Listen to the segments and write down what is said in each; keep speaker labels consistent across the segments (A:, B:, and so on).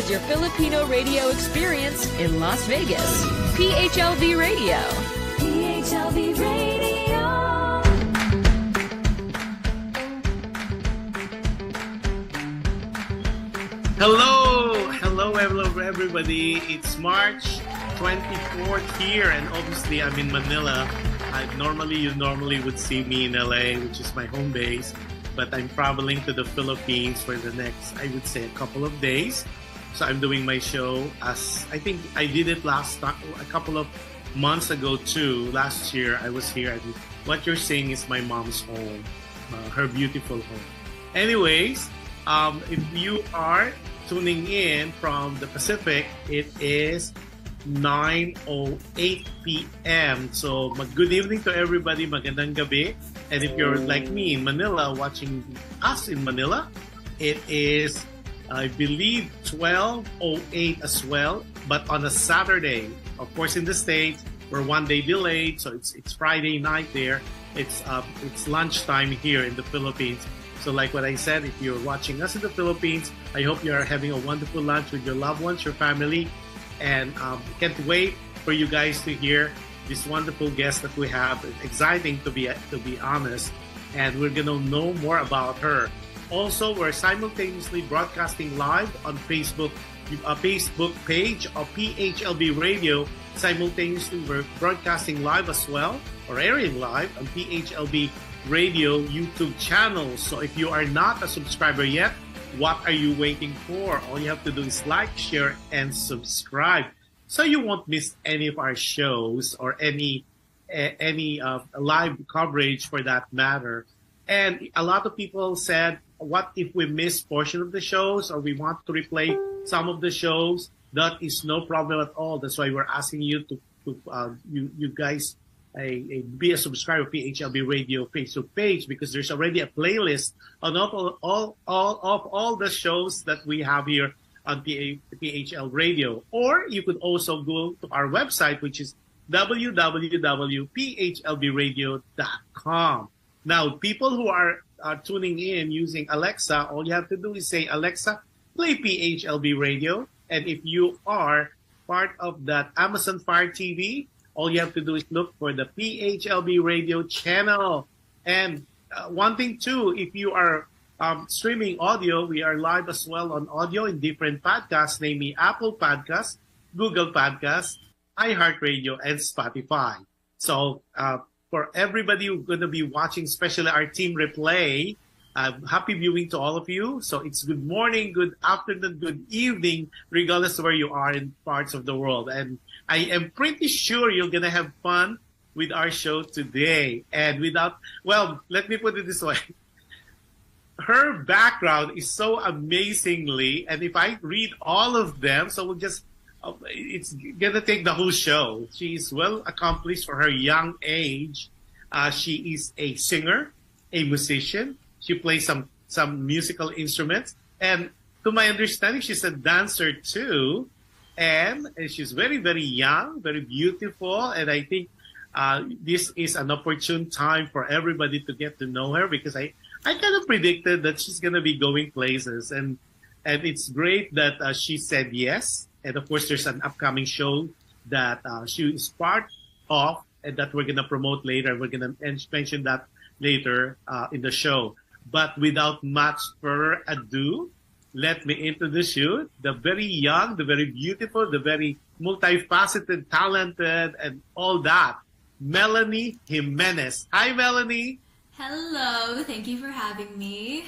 A: is your Filipino radio experience in Las Vegas. PHLV Radio. PHLV Radio.
B: Hello everybody. It's March 24th here, and obviously I'm in Manila. You normally would see me in LA, which is my home base, but I'm traveling to the Philippines for the next, I would say, a couple of days. So I'm doing my show as I think I did it last time, a couple of months ago too. Last year I was here, and what you're seeing is my mom's home, her beautiful home. Anyways, if you are tuning in from the Pacific, it is 9:08 p.m. So good evening to everybody, magandang gabi. And if you're like me in Manila, watching us in Manila, it is, I believe, 12:08 as well, but on a Saturday. Of course, in the States, we're one day delayed, so it's Friday night there. It's lunchtime here in the Philippines. So like what I said, if you're watching us in the Philippines, I hope you are having a wonderful lunch with your loved ones, your family, and can't wait for you guys to hear this wonderful guest that we have. It's exciting to be honest, and we're gonna know more about her. Also, we're simultaneously broadcasting live on Facebook page of PHLV Radio. Simultaneously, we're broadcasting live as well, or airing live on PHLV Radio YouTube channel. So if you are not a subscriber yet, what are you waiting for? All you have to do is like, share, and subscribe, so you won't miss any of our shows or any live coverage for that matter. And a lot of people said, what if we miss portion of the shows or we want to replay some of the shows? That is no problem at all. That's why we're asking you to you guys be a subscriber of PHLB Radio Facebook page, because there's already a playlist on all the shows that we have here on PHL Radio. Or you could also go to our website, which is www.phlbradio.com. Now, people who are tuning in using Alexa, all you have to do is say, Alexa, play PHLB Radio. And if you are part of that Amazon Fire TV, all you have to do is look for the PHLB Radio channel. And one thing too, if you are streaming audio, we are live as well on audio in different podcasts, namely Apple Podcasts, Google Podcasts, iHeartRadio, and Spotify. So for everybody who's going to be watching, especially our team replay, happy viewing to all of you. So it's good morning, good afternoon, good evening, regardless of where you are in parts of the world. And I am pretty sure you're going to have fun with our show today. And let me put it this way. Her background is so amazingly, and if I read all of them, so it's going to take the whole show. She is well accomplished for her young age. She is a singer, a musician. She plays some musical instruments. And to my understanding, she's a dancer too. And she's very, very young, very beautiful. And I think this is an opportune time for everybody to get to know her, because I kind of predicted that she's going to be going places. And it's great that she said yes. And of course, there's an upcoming show that she is part of and that we're going to promote later. We're going to mention that later in the show. But without much further ado, let me introduce you, the very young, the very beautiful, the very multifaceted, talented, and all that, MELANIE Jimenez. Hi, MELANIE.
C: Hello. Thank you for having me.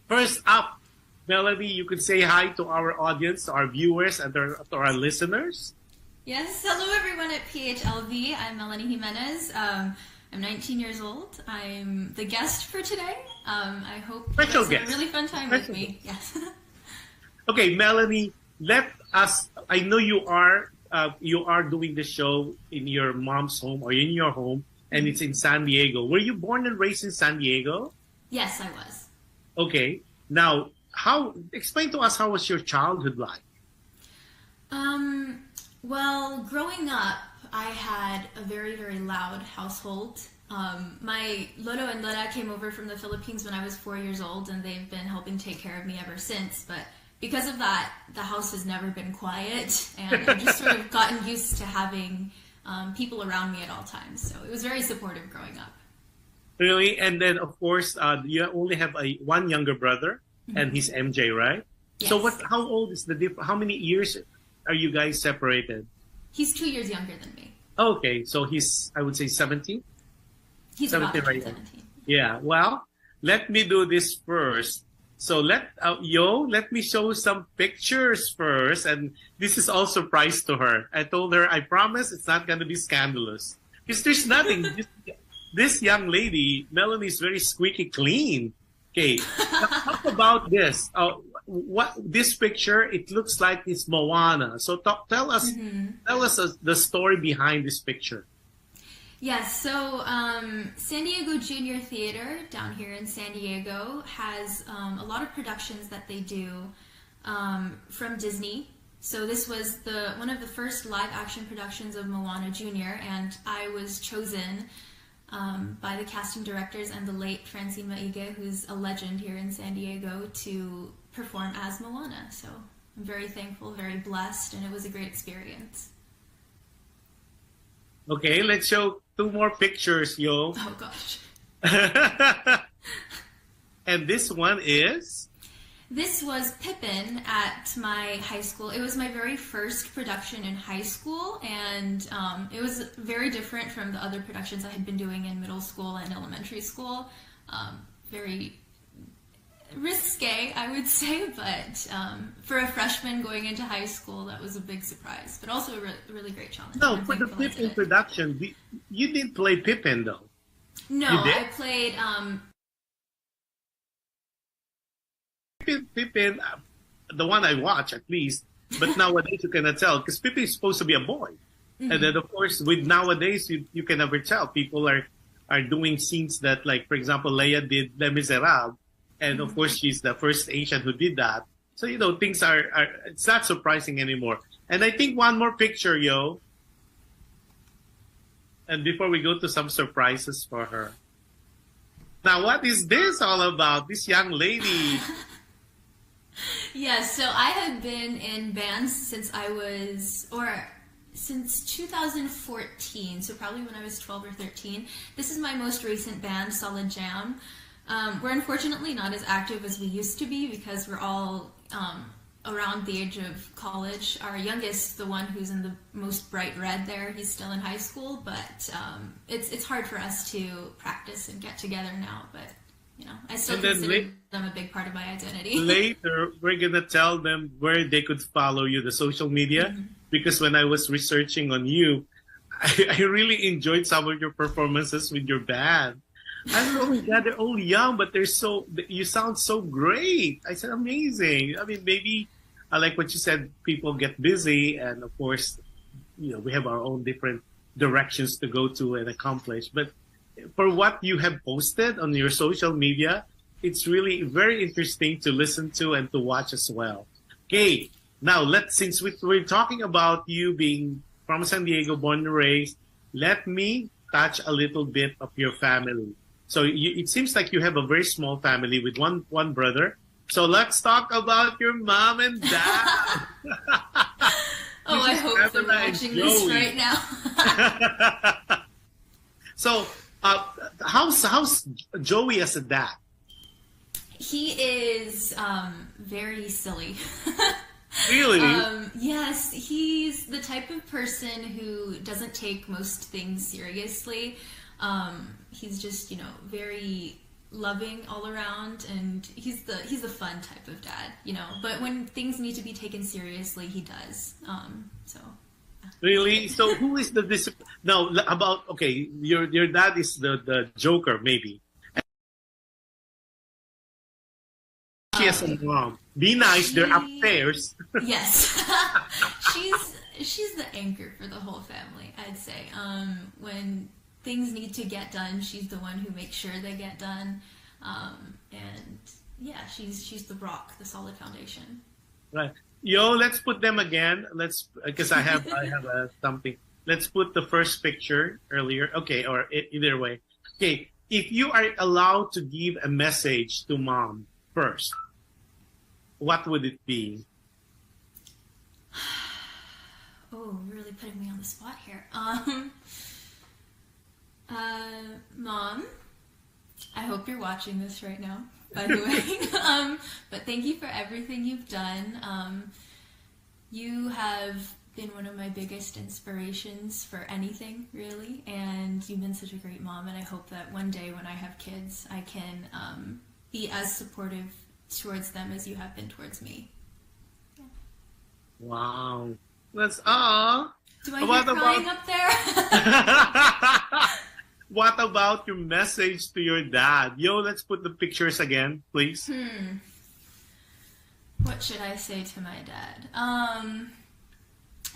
B: First up, MELANIE, you could say hi to our audience, to our viewers, and to our listeners.
C: Yes. Hello, everyone at PHLV. I'm MELANIE Jimenez. I'm 19 years old. I'm the guest for today. I hope you guys have a really fun time with me. Yes.
B: Okay, MELANIE, I know you are doing the show in your mom's home or in your home, and it's in San Diego. Were you born and raised in San Diego?
C: Yes, I was.
B: Okay. Now, explain to us, how was your childhood like?
C: Well, growing up, I had a very, very loud household. My Lolo and Lola came over from the Philippines when I was 4 years old, and they've been helping take care of me ever since. But because of that, the house has never been quiet, and I've just sort of gotten used to having people around me at all times. So it was very supportive growing up.
B: Really? And then, of course, you only have one younger brother, and he's MJ, right?
C: Yes.
B: So how old is the difference? How many years are you guys separated?
C: He's 2 years younger than me.
B: Okay, so he's, I would say, 17?
C: He's
B: 17,
C: about
B: right?
C: 17.
B: Yeah, well, let me do this first. So let me show some pictures first. And this is all surprise to her. I told her, I promise it's not going to be scandalous. Because there's nothing. This young lady, Melanie, is very squeaky clean. Okay, talk about this. What this picture? It looks like it's Moana. So tell us the story behind this picture.
C: Yes, so San Diego Junior Theater down here in San Diego has a lot of productions that they do from Disney. So this was one of the first live action productions of Moana Junior, and I was chosen by the casting directors and the late Francine Maige, who's a legend here in San Diego, to perform as Moana. So I'm very thankful, very blessed, and it was a great experience.
B: Okay, let's show 2 more pictures, yo.
C: Oh, gosh.
B: And this one is?
C: This was Pippin at my high school. It was my very first production in high school, and it was very different from the other productions I had been doing in middle school and elementary school. Very risque, I would say, but for a freshman going into high school, that was a big surprise, but also a really great challenge.
B: No, for the Pippin production, you didn't play Pippin, though.
C: No, I played...
B: Pippin, the one I watch at least, but nowadays you cannot tell, because Pippin is supposed to be a boy. And then, of course, with nowadays, you can never tell. People are doing scenes that, like, for example, Leia did Les Miserables. And of course, she's the first Asian who did that. So, things are it's not surprising anymore. And I think one more picture, yo. And before we go to some surprises for her. Now, what is this all about? This young lady.
C: Yes, so I have been in bands since since 2014, so probably when I was 12 or 13. This is my most recent band, Solid Jam. We're unfortunately not as active as we used to be because we're all around the age of college. Our youngest, the one who's in the most bright red there, he's still in high school, but it's hard for us to practice and get together now, but I still consider them a big part of my identity.
B: Later, we're going to tell them where they could follow you, the social media, because when I was researching on you, I really enjoyed some of your performances with your band. I don't know, my God, they're all young, but you sound so great. I said, amazing. I mean, maybe, I like what you said, people get busy, and of course, we have our own different directions to go to and accomplish. But for what you have posted on your social media, it's really very interesting to listen to and to watch as well. Okay, now since we're talking about you being from San Diego, born and raised, let me touch a little bit of your family. So it seems like you have a very small family with one brother. So let's talk about your mom and dad.
C: Oh, I hope they're watching this right now.
B: So, how's Joey as a dad?
C: He is very silly.
B: Really?
C: Yes, he's the type of person who doesn't take most things seriously. He's just, very loving all around, and he's the fun type of dad, But when things need to be taken seriously, he does.
B: Really? So who is the discipline? No, your dad is the Joker, maybe. She has a mom. Be nice, they're upstairs.
C: Yes. She's the anchor for the whole family, I'd say. When things need to get done, she's the one who makes sure they get done. And yeah, she's the rock, the solid foundation.
B: Right. Yo, let's put them again. Because I have something. Let's put the first picture earlier. Okay, or either way. Okay, if you are allowed to give a message to mom first, what would it be?
C: Oh, really putting me on the spot here. Mom, I hope you're watching this right now, by the way. But thank you for everything you've done. You have been one of my biggest inspirations for anything, really, and you've been such a great mom, and I hope that one day when I have kids, I can be as supportive towards them as you have been towards me. Yeah.
B: Wow. That's all.
C: Do I hear crying up there?
B: What about your message to your dad? Yo, let's put the pictures again, please.
C: What should I say to my dad?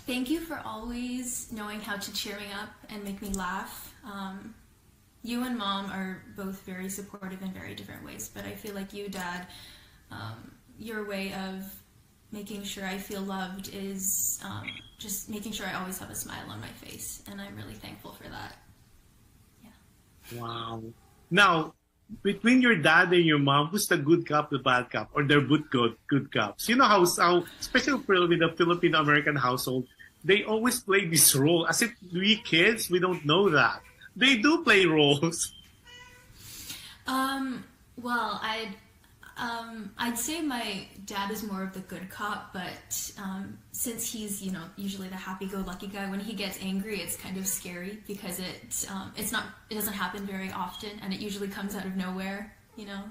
C: Thank you for always knowing how to cheer me up and make me laugh. You and Mom are both very supportive in very different ways, but I feel like you, Dad, your way of making sure I feel loved is just making sure I always have a smile on my face, and I'm really thankful for that. Yeah.
B: Wow. Now, between your dad and your mom, who's the good cop, the bad cop, or they're both good cops? You know how especially with the Filipino-American household, they always play this role. As if we kids, we don't know that. They do play roles.
C: Well, I'd say my dad is more of the good cop, but since he's, usually the happy-go-lucky guy, when he gets angry, it's kind of scary because it doesn't happen very often, and it usually comes out of nowhere,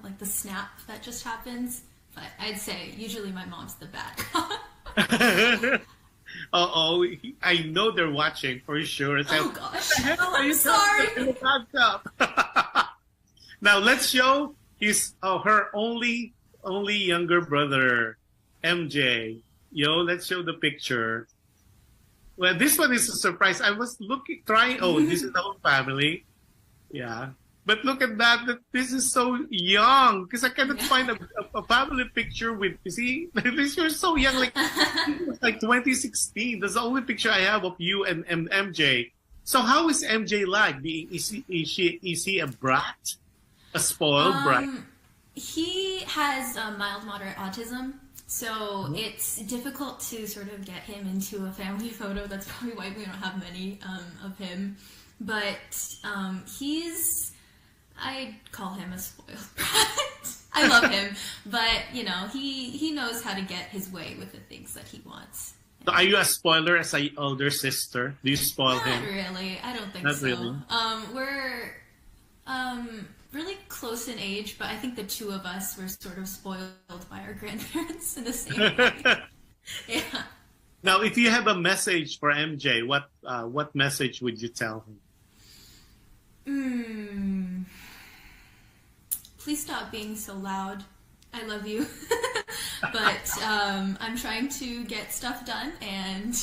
C: like the snap that just happens. But I'd say usually my mom's the bad cop.
B: Uh-oh, I know they're watching for sure.
C: Oh gosh, I'm sorry.
B: Now let's show her only younger brother, MJ. Let's show the picture. Well, this one is a surprise. I was trying. Oh, this is the whole family. Yeah. But look at that. This is so young. Because I cannot find a family picture with, you see, you're so young. Like 2016. That's the only picture I have of you and MJ. So how is MJ like? Is he a brat? A spoiled brat?
C: He has mild, moderate autism. So it's difficult to sort of get him into a family photo. That's probably why we don't have many of him. But I'd call him a spoiled brat. I love him, but he knows how to get his way with the things that he wants.
B: So are you a spoiler as an older sister? Do you spoil him?
C: Not really. I don't think
B: Not
C: so.
B: Really.
C: We're really close in age, but I think the two of us were sort of spoiled by our grandparents in the same way. Yeah.
B: Now, if you have a message for MJ, what message would you tell him?
C: Please stop being so loud. I love you. But I'm trying to get stuff done, and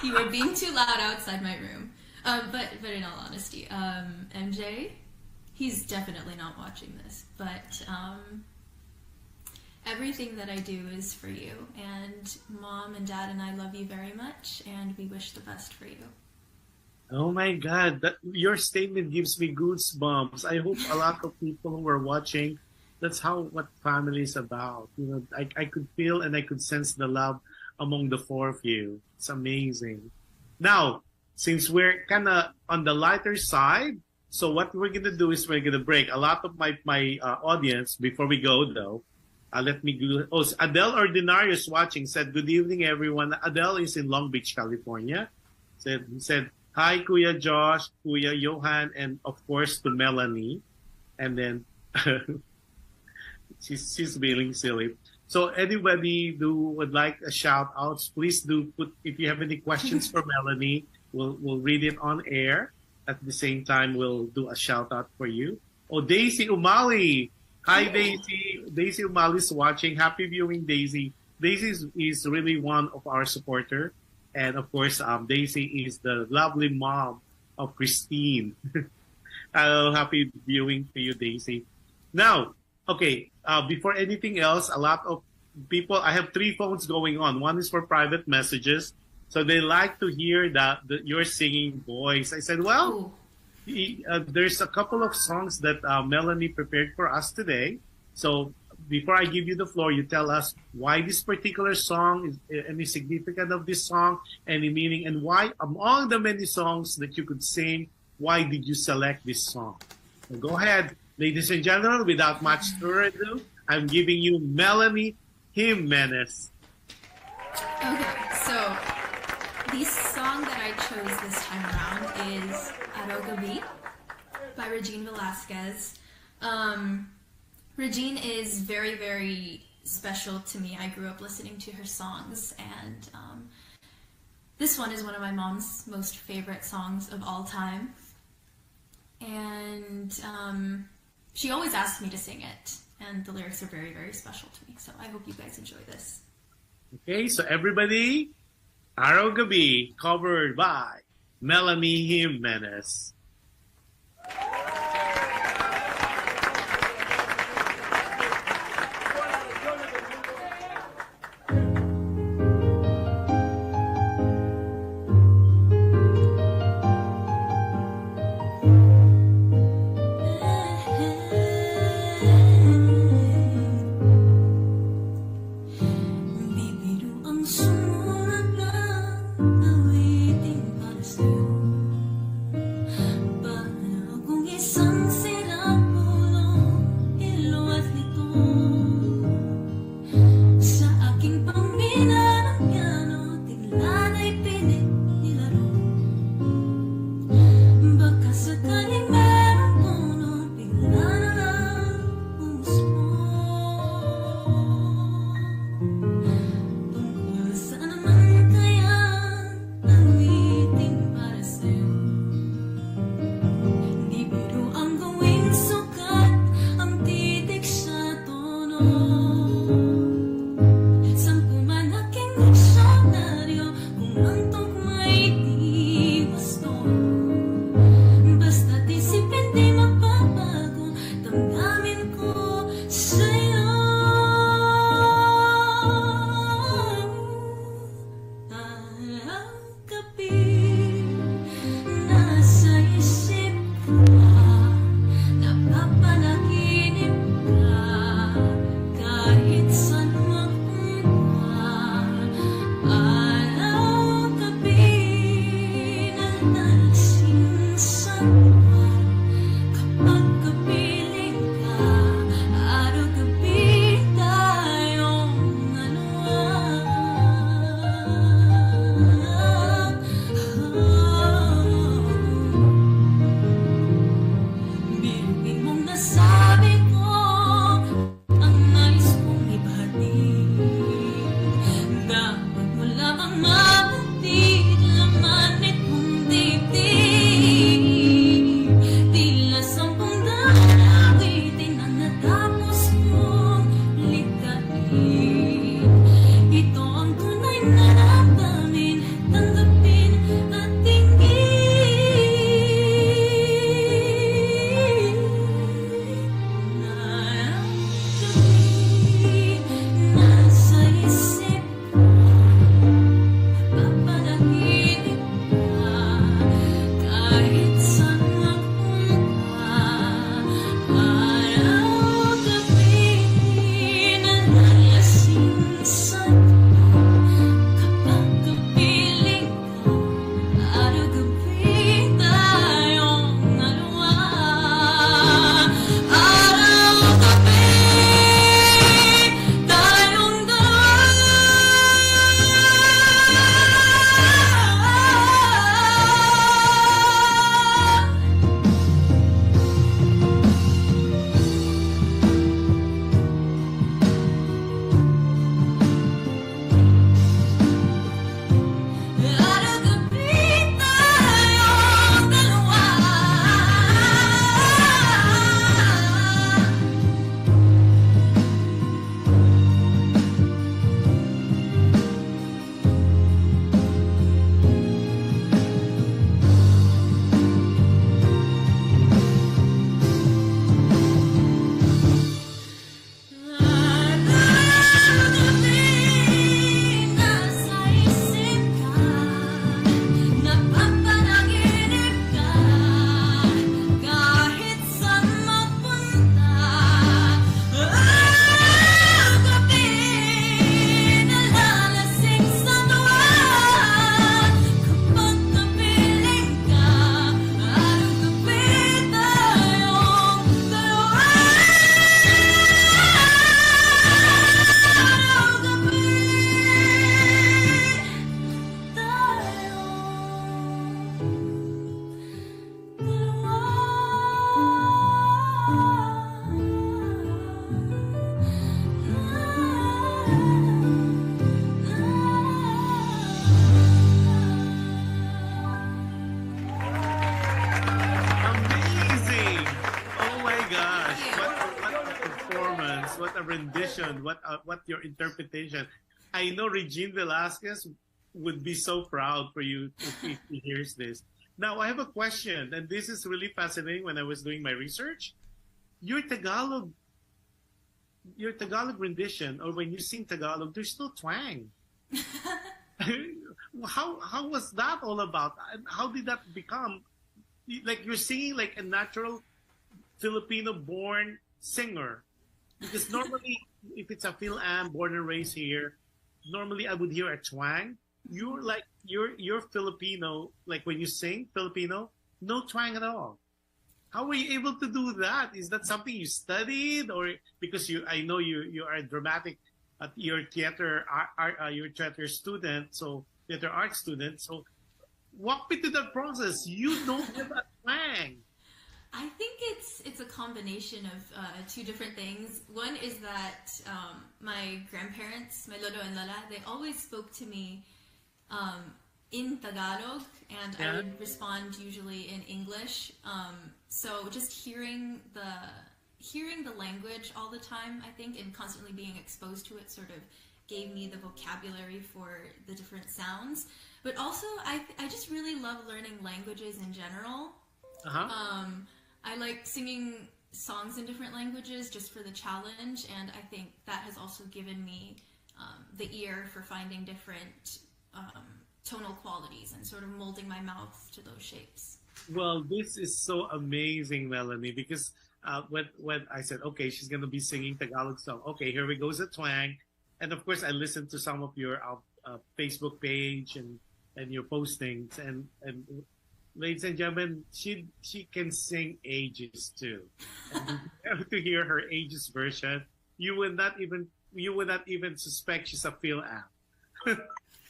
C: you are being too loud outside my room. But in all honesty, MJ, he's definitely not watching this, but everything that I do is for you, and Mom and Dad and I love you very much, and we wish the best for you.
B: Oh my God, your statement gives me goosebumps. I hope a lot of people who are watching, that's what family is about. I could feel and I could sense the love among the four of you. It's amazing. Now, since we're kind of on the lighter side, so what we're going to do is we're going to break. A lot of my audience, before we go though, let me go. Oh, Adele Ordinarius watching said, good evening, everyone. Adele is in Long Beach, California. Said, hi, Kuya Josh, Kuya Johan, and of course to Melanie. And then she's being silly. So anybody who would like a shout outs, please do put, if you have any questions for Melanie, we'll read it on air. At the same time, we'll do a shout out for you. Oh, Daisy Umali. Hi, Daisy. Daisy Umali's watching. Happy viewing, Daisy. Daisy is really one of our supporters. And of course, Daisy is the lovely mom of Christine. Happy viewing to you, Daisy. Now, okay, before anything else, a lot of people, I have 3 phones going on. One is for private messages. So they like to hear that your singing voice. I said, well, there's a couple of songs that Melanie prepared for us today. So before I give you the floor, you tell us why this particular song, is any significance of this song, any meaning, and why among the many songs that you could sing, why did you select this song? So go ahead, ladies and gentlemen, without much further ado, I'm giving you Melanie Jimenez.
C: Okay, so the song that I chose this time around is Arogabi by Regine Velasquez. Regine is very, very special to me. I grew up listening to her songs, and this one is one of my mom's most favorite songs of all time. And she always asks me to sing it, and the lyrics are very, very special to me. So I hope you guys enjoy this.
B: Okay, so everybody, Arogabi, covered by Melanie Jimenez.
D: Awiting para sa'yo, para akong
B: expression, what your interpretation. I know Regine Velasquez would be so proud for you if he hears this. Now, I have a question, and this is really fascinating when I was doing my research. Your Tagalog rendition, or when you sing Tagalog, there's no twang. How was that all about? How did that become? Like you're singing like a natural Filipino-born singer. Because normally, if it's a Phil-Am, born and raised here, normally I would hear a twang. You're Filipino, like when you sing Filipino, no twang at all. How were you able to do that? Is that something you studied, or because I know you are a dramatic, your theater student, so theater art student. So walk me through that process. You don't have a twang.
C: I think it's a combination of two different things. One is that my grandparents, my lolo and lola, they always spoke to me in Tagalog, and I would respond usually in English. So just hearing the language all the time, I think, and constantly being exposed to it sort of gave me the vocabulary for the different sounds. But also, I just really love learning languages in general. I like singing songs in different languages just for the challenge, and I think that has also given me the ear for finding different tonal qualities and sort of molding my mouth to those shapes.
B: Well, this is so amazing, Melanie, because when I said, okay, she's going to be singing Tagalog song, okay, here we goes a twang. And of course, I listened to some of your Facebook page and your postings, and ladies and gentlemen, she can sing Ages too. And to hear her Ages version, you would not even suspect she's a Phil-Am.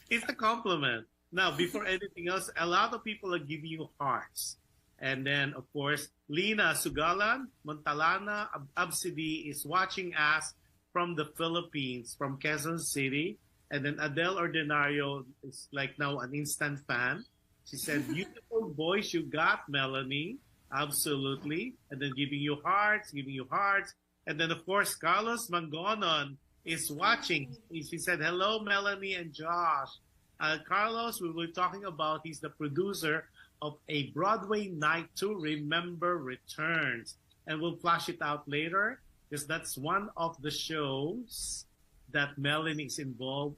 B: It's a compliment. Now, before anything else, a lot of people are giving you hearts. And then, of course, Lina Sugalan Montalana Absidi is watching us from the Philippines, from Quezon City. And then Adele Ordinario is like now an instant fan. She said, beautiful voice you got, Melanie. Absolutely. And then giving you hearts. And then, of course, Carlos Mangonon is watching. He said, hello, Melanie and Josh. Carlos, we were talking about, he's the producer of a Broadway Night to Remember Returns. And we'll flash it out later, because that's one of the shows that Melanie is involved.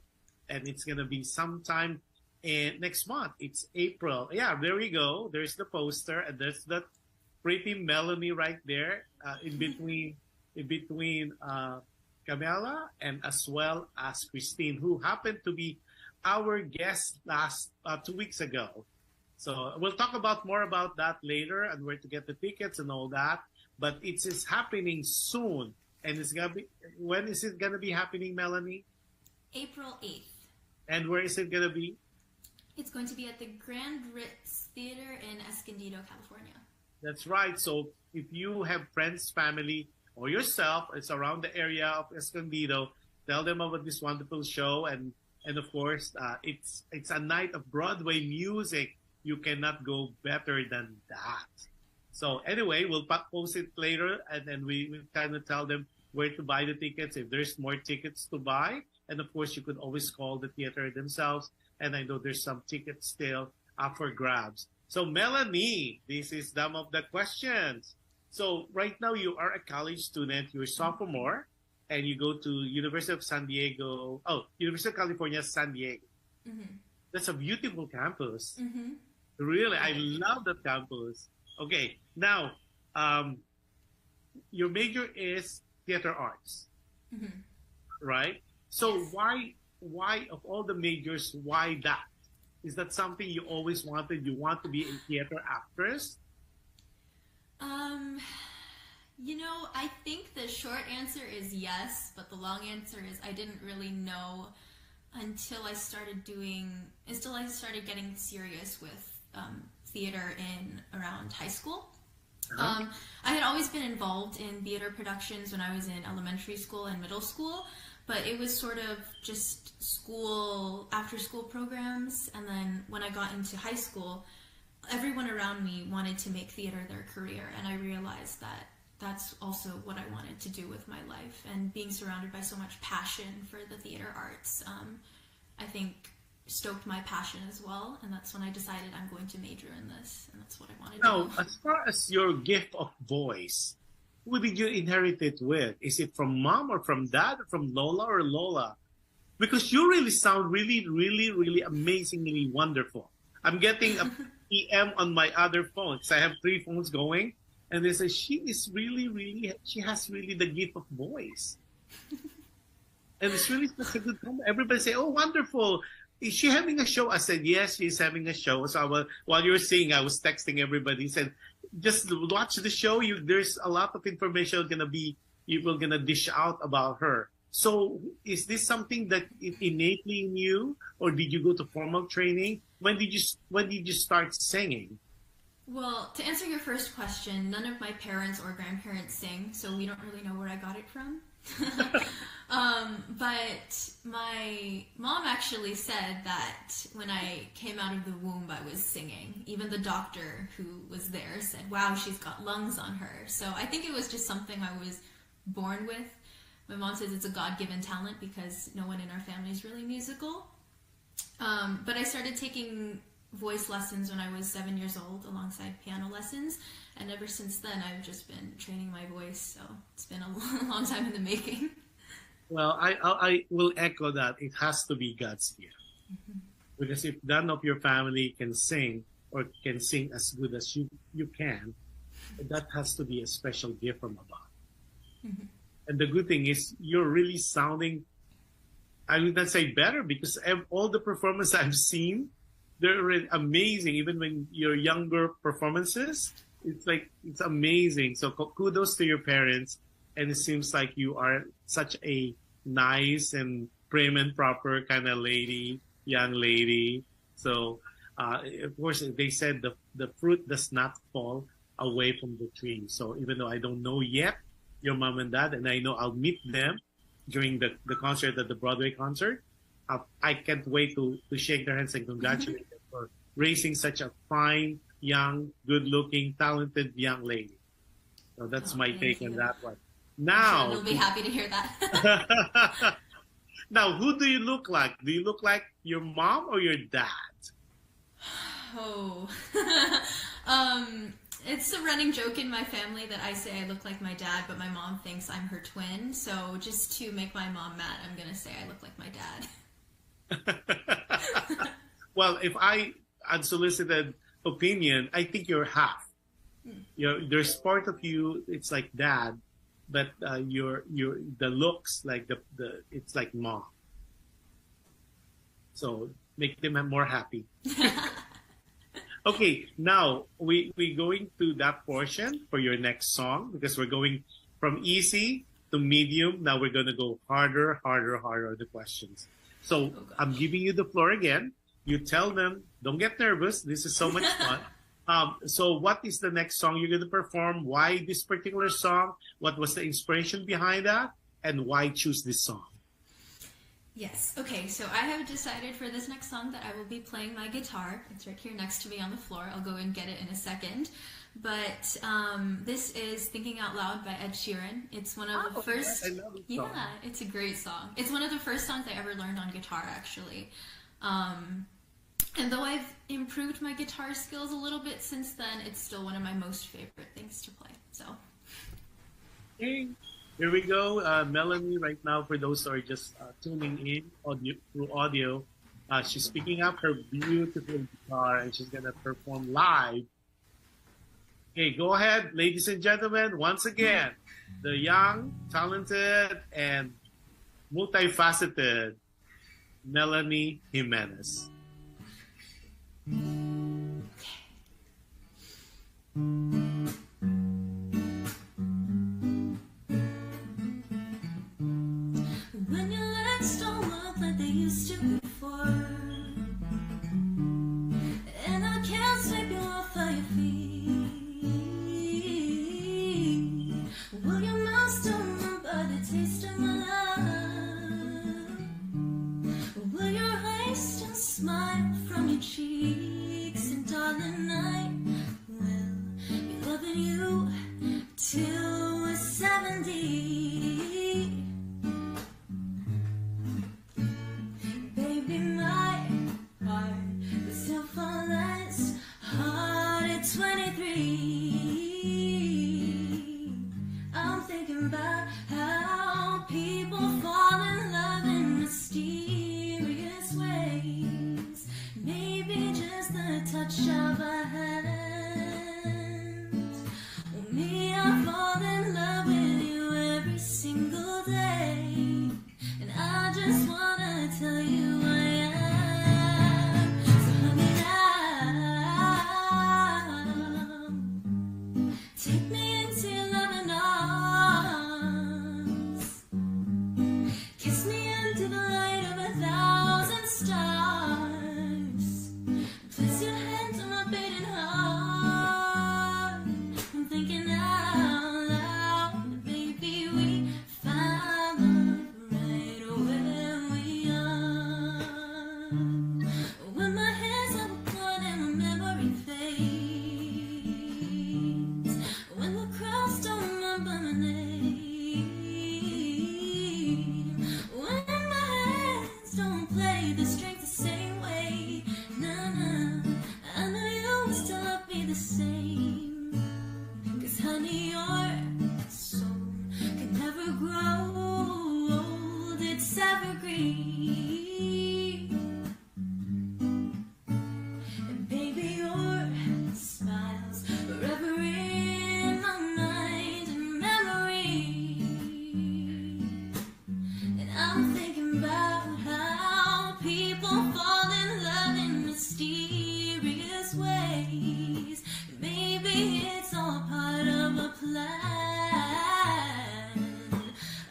B: And it's going to be sometime next month. It's April. Yeah, there we go. There's the poster, and there's that pretty Melanie right there in between Camila and as well as Christine, who happened to be our guest last 2 weeks ago. So we'll talk about more about that later and where to get the tickets and all that. But it is happening soon, and it's gonna be. When is it gonna be happening, Melanie?
C: April 8th.
B: And where is it gonna be?
C: It's going to be at the Grand Ritz Theater in Escondido, California.
B: That's right. So if you have friends, family, or yourself, it's around the area of Escondido, tell them about this wonderful show. And of course, it's a night of Broadway music. You cannot go better than that. So anyway, we'll post it later, and then we kind of tell them where to buy the tickets, if there's more tickets to buy. And of course, you could always call the theater themselves. And I know there's some tickets still up for grabs. So Melanie, this is some of the questions. So right now you are a college student, you're a sophomore, and you go to University of California, San Diego. Mm-hmm. That's a beautiful campus. Mm-hmm. Really, I love that campus. Okay, now, your major is theater arts, mm-hmm. right? So yes. Why of all the majors, why that? Is that something you always wanted? You want to be a theater actress?
C: I think the short answer is yes, but the long answer is I didn't really know until I started getting serious with theater in around high school. Uh-huh. I had always been involved in theater productions when I was in elementary school and middle school, but it was sort of just after school programs. And then when I got into high school, everyone around me wanted to make theater their career, and I realized that that's also what I wanted to do with my life. And being surrounded by so much passion for the theater arts, I think stoked my passion as well. And that's when I decided I'm going to major in this, and that's what I wanted to do.
B: Now, as far as your gift of voice, who did you inherit it with? Is it from mom or from dad or from Lola or Lola? Because you really sound really, really, really amazingly wonderful. I'm getting a PM on my other phone because I have 3 phones going, and they say she is really, really, she has really the gift of voice, and it's really such a good moment. Everybody say, "Oh, wonderful! Is she having a show?" I said, "Yes, she's having a show." So while you were singing, I was texting everybody. Said, "Just watch the show. There's a lot of information you will gonna dish out about her." So is this something that is innately in you, or did you go to formal training? When did you start singing?
C: Well, to answer your first question, none of my parents or grandparents sing, so we don't really know where I got it from. But my mom actually said that when I came out of the womb, I was singing. Even the doctor who was there said, "Wow, she's got lungs on her." So I think it was just something I was born with. My mom says it's a God-given talent because no one in our family is really musical. But I started taking voice lessons when I was 7 years old alongside piano lessons, and ever since then I've just been training my voice, so it's been a long time in the making.
B: Well, I will echo that. It has to be God's gift. Mm-hmm. Because if none of your family can sing or can sing as good as you can, that has to be a special gift from above. Mm-hmm. And the good thing is you're really sounding, I would not say better, because all the performances I've seen, they're amazing. Even when your younger performances, it's amazing. So kudos to your parents. And it seems like you are such a nice and prim and proper kind of young lady. So, of course, they said the fruit does not fall away from the tree. So even though I don't know yet your mom and dad, and I know I'll meet them during the concert at the Broadway concert, I can't wait to shake their hands and congratulate them for raising such a fine, young, good-looking, talented young lady. So that's my take on that one. Now,
C: we'll be happy to hear that.
B: Now, who do you look like? Do you look like your mom or your dad?
C: Oh, it's a running joke in my family that I say I look like my dad, but my mom thinks I'm her twin. So just to make my mom mad, I'm going to say I look like my dad.
B: Well, if I unsolicited opinion, I think you're half. There's part of you, it's like dad, but the looks like it's like mom. So make them more happy. Okay, now we going to that portion for your next song, because we're going from easy to medium. Now we're going to go harder the questions. So I'm giving you the floor again. You tell them, don't get nervous. This is so much fun. So what is the next song you're going to perform? Why this particular song? What was the inspiration behind that? And why choose this song?
C: Yes. Okay, so I have decided for this next song that I will be playing my guitar. It's right here next to me on the floor. I'll go and get it in a second. But this is Thinking Out Loud by Ed Sheeran. It's one of the first...
B: Yes, I love this song.
C: Yeah, it's a great song. It's one of the first songs I ever learned on guitar, actually. And though I've improved my guitar skills a little bit since then, it's still one of my most favorite things to play. So,
B: hey, here we go. Melanie, right now, for those who are just tuning in through audio, she's picking up her beautiful guitar and she's going to perform live. Okay, go ahead, ladies and gentlemen. Once again, the young, talented, and multifaceted MELANIE Jimenez.
C: When your legs don't work like they used to before, and I can't sweep you off of your feet, will your mouth still remember the taste of my love? Will your eyes still smile from your cheeks? And darling, I will be loving you till touch of a hand. Oh, me, I fall in love with you every single day, and I just wanna tell you I am. So honey, now take me into your loving arms. Kiss me under the light of 1,000 stars. Place your hands on my beating heart. I'm thinking out loud, baby, we found love right where we are. When my hands are gone and my memory fades, when the crowds don't remember my name, when my hands don't play the strings the same way, nah, I know you will still love me the same. 'Cause honey, your soul can never grow old, it's evergreen. And baby, your smile's forever in my mind and memory. And I'm thinking about how people fall in love in mysterious ways. Maybe it's all part of a plan.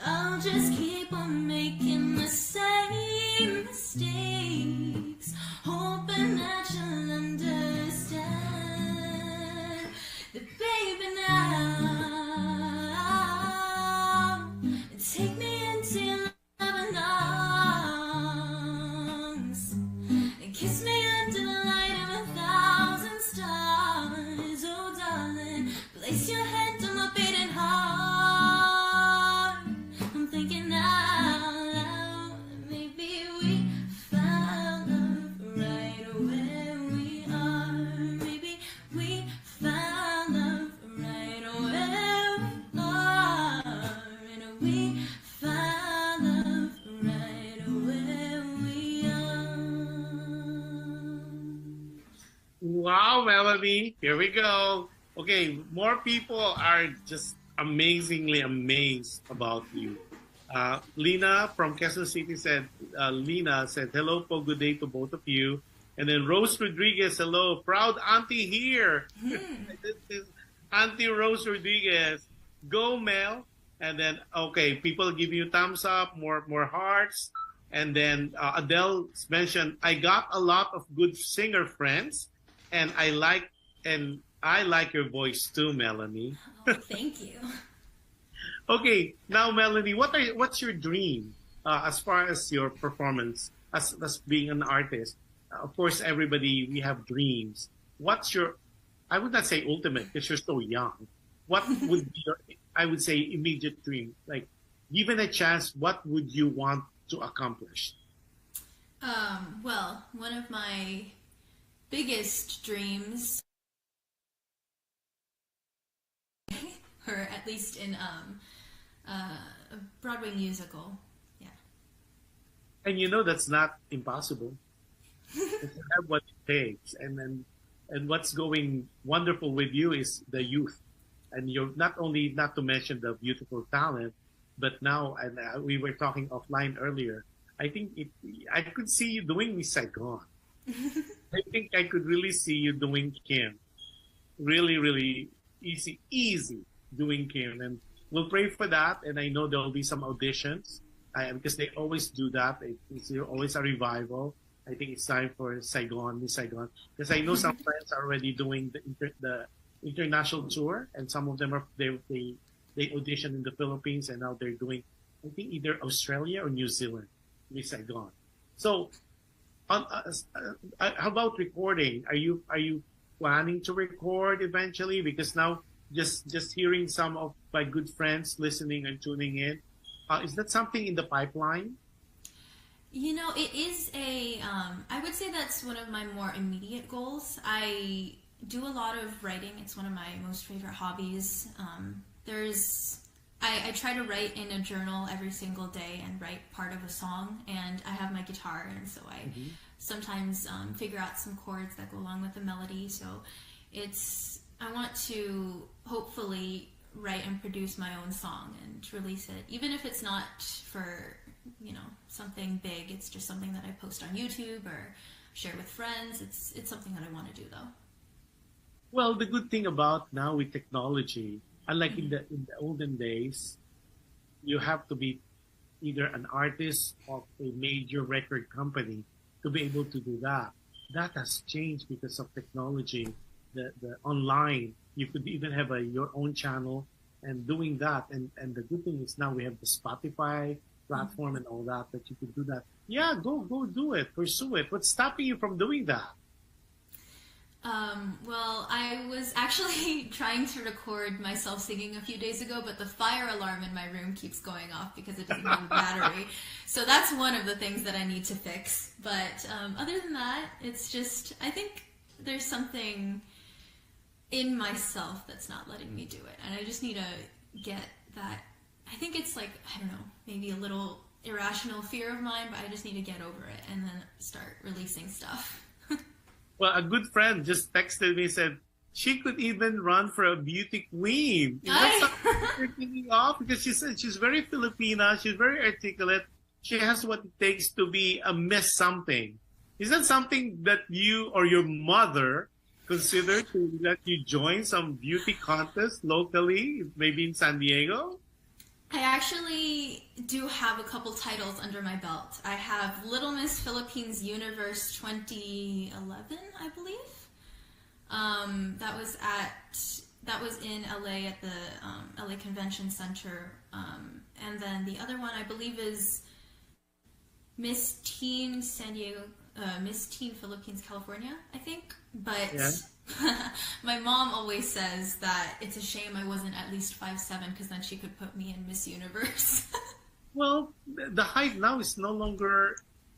C: I'll just keep on making the same mistakes, hoping that you'll understand that, baby, now take me into your loving arms and kiss me under the light of 1,000 stars. Oh, darling, place your hand on my beating heart. I'm thinking out loud, maybe we found love right where we are. Maybe we found love right where we are. And we found love right where we are.
B: Wow, Melanie. Here we go. Okay, more people are just amazingly amazed about you. Lina from Quezon City said, Lina said, hello po, good day to both of you. And then Rose Rodriguez, hello, proud auntie here. This is Auntie Rose Rodriguez. Go, Mel. And then, okay, people give you thumbs up, more hearts. And then Adele mentioned, I got a lot of good singer friends, and I like your voice too, Melanie.
C: Oh, thank you.
B: Okay, now Melanie, what's your dream as far as your performance as being an artist? Of course, everybody, we have dreams. What's your, I would not say ultimate because you're so young. What would be your, I would say, immediate dream? Like, given a chance, what would you want to accomplish?
C: Well, one of my biggest dreams, or at least in a Broadway musical, yeah.
B: And you know that's not impossible. You have what it takes, and what's going wonderful with you is the youth, and you're not to mention the beautiful talent, but now, and we were talking offline earlier. I think I could see you doing Miss Saigon. I think I could really see you doing Kim. Really, really easy doing Kim, and we'll pray for that. And I know there will be some auditions because they always do that. It's always a revival. I think it's time for Saigon, Miss Saigon, because I know some friends are already doing the international tour, and some of them they audition in the Philippines, and now they're doing, I think, either Australia or New Zealand, Miss Saigon. So, how about recording? Are you planning to record eventually? Because now, just hearing some of my good friends listening and tuning in, is that something in the pipeline?
C: You know, it is I would say that's one of my more immediate goals. I do a lot of writing. It's one of my most favorite hobbies. I try to write in a journal every single day and write part of a song, and I have my guitar, and so I sometimes figure out some chords that go along with the melody. So I want to hopefully write and produce my own song and release it, even if it's not for, something big. It's just something that I post on YouTube or share with friends. It's something that I want to do, though.
B: Well, the good thing about now with technology, unlike in the olden days, you have to be either an artist of a major record company to be able to do that. That has changed because of technology. The online, you could even have your own channel and doing that. And the good thing is now we have the Spotify platform and all that you could do that. Yeah, go do it, pursue it. What's stopping you from doing that?
C: Well, I was actually trying to record myself singing a few days ago, but the fire alarm in my room keeps going off because it doesn't have a battery. So that's one of the things that I need to fix. But other than that, it's just, I think there's something in myself that's not letting me do it. And I just need to get that. I think it's like, I don't know, maybe a little irrational fear of mine, but I just need to get over it and then start releasing stuff.
B: Well, a good friend just texted me and said she could even run for a beauty queen. That's something you're thinking of, because she said she's very Filipina, she's very articulate, she has what it takes to be a Miss something. Is that something that you or your mother consider to let you join some beauty contest locally, maybe in San Diego?
C: I actually do have a couple titles under my belt. I have Little Miss Philippines Universe 2011, I believe. That was in LA at the LA Convention Center. And then the other one I believe is Miss Teen San Diego, Miss Teen Philippines California, I think. But yeah. My mom always says that it's a shame I wasn't at least 5'7", because then she could put me in Miss Universe.
B: Well, the height now is no longer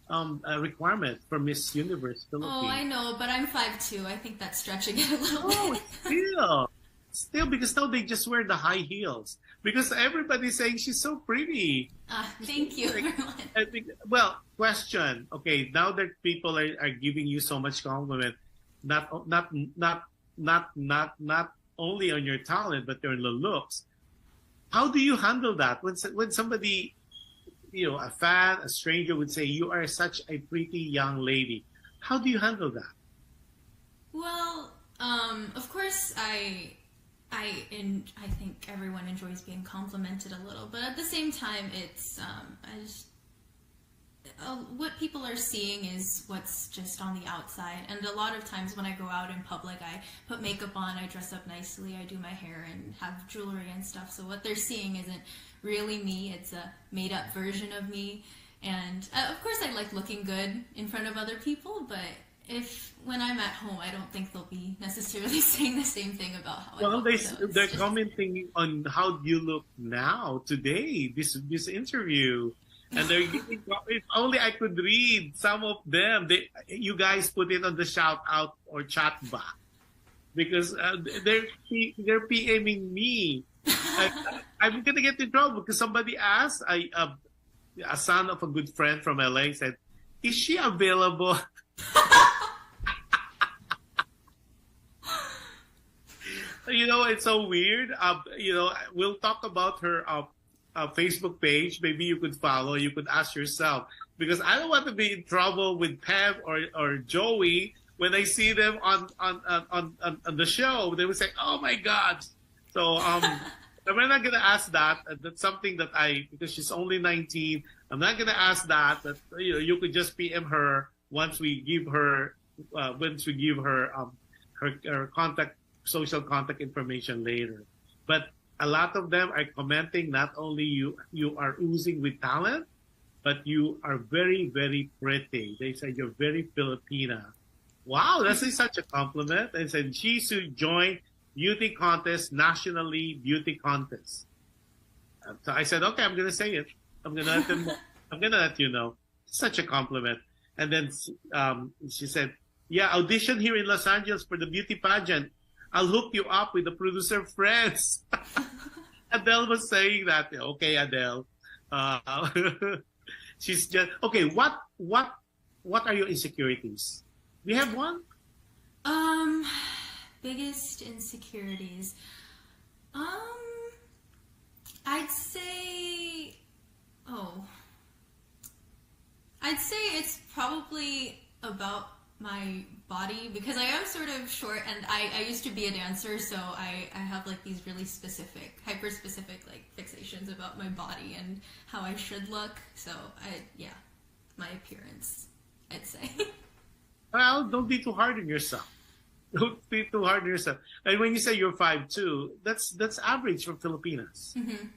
B: a requirement for Miss Universe Philippines.
C: Oh, I know, but I'm 5'2". I think that's stretching it a little bit.
B: Still, because now they just wear the high heels. Because everybody's saying she's so pretty.
C: Thank you, everyone.
B: Well, question. Okay, now that people are giving you so much compliment, not only on your talent but on the looks. How do you handle that when somebody, a fan, a stranger would say you are such a pretty young lady? How do you handle that?
C: Well, of course I think everyone enjoys being complimented a little, but at the same time, it's what people are seeing is what's just on the outside. And a lot of times when I go out in public, I put makeup on, I dress up nicely, I do my hair and have jewelry and stuff. So what they're seeing isn't really me, it's a made-up version of me. And of course I like looking good in front of other people, but when I'm at home, I don't think they'll be necessarily saying the same thing about how I look.
B: Well, they're commenting on how you look now, today, this interview. And they're giving, if only I could read some of them. You guys put it on the shout out or chat box, because they're PMing me. I'm gonna get in trouble because somebody asked. A son of a good friend from LA said, "Is she available?" It's so weird. We'll talk about her Facebook page. Maybe you could follow. You could ask yourself, because I don't want to be in trouble with Pam or Joey when I see them on the show. They would say, "Oh my God!" So I'm not gonna ask that. That's something that because she's only 19. I'm not gonna ask that. That you could just PM her once we give her her social contact information later. But a lot of them are commenting, not only you are oozing with talent, but you are very, very pretty. They say you're very Filipina. Wow, that's such a compliment. They said she should join beauty contest, nationally beauty contest. So I said, okay, I'm going to say it. I'm going to let you know. Such a compliment. And then she said, yeah, audition here in Los Angeles for the beauty pageant. I'll hook you up with the producer friends. Adele was saying that. Okay, Adele. She's just okay. What what are your insecurities? Do you have one?
C: Biggest insecurities. I'd say, I'd say it's probably about my body, because I am sort of short, and I used to be a dancer, so I have like these really specific, hyper specific like fixations about my body and how I should look. So my appearance, I'd say.
B: Well, don't be too hard on yourself. Don't be too hard on yourself. And when you say you're 5'2", that's average for Filipinas.
C: Mm-hmm.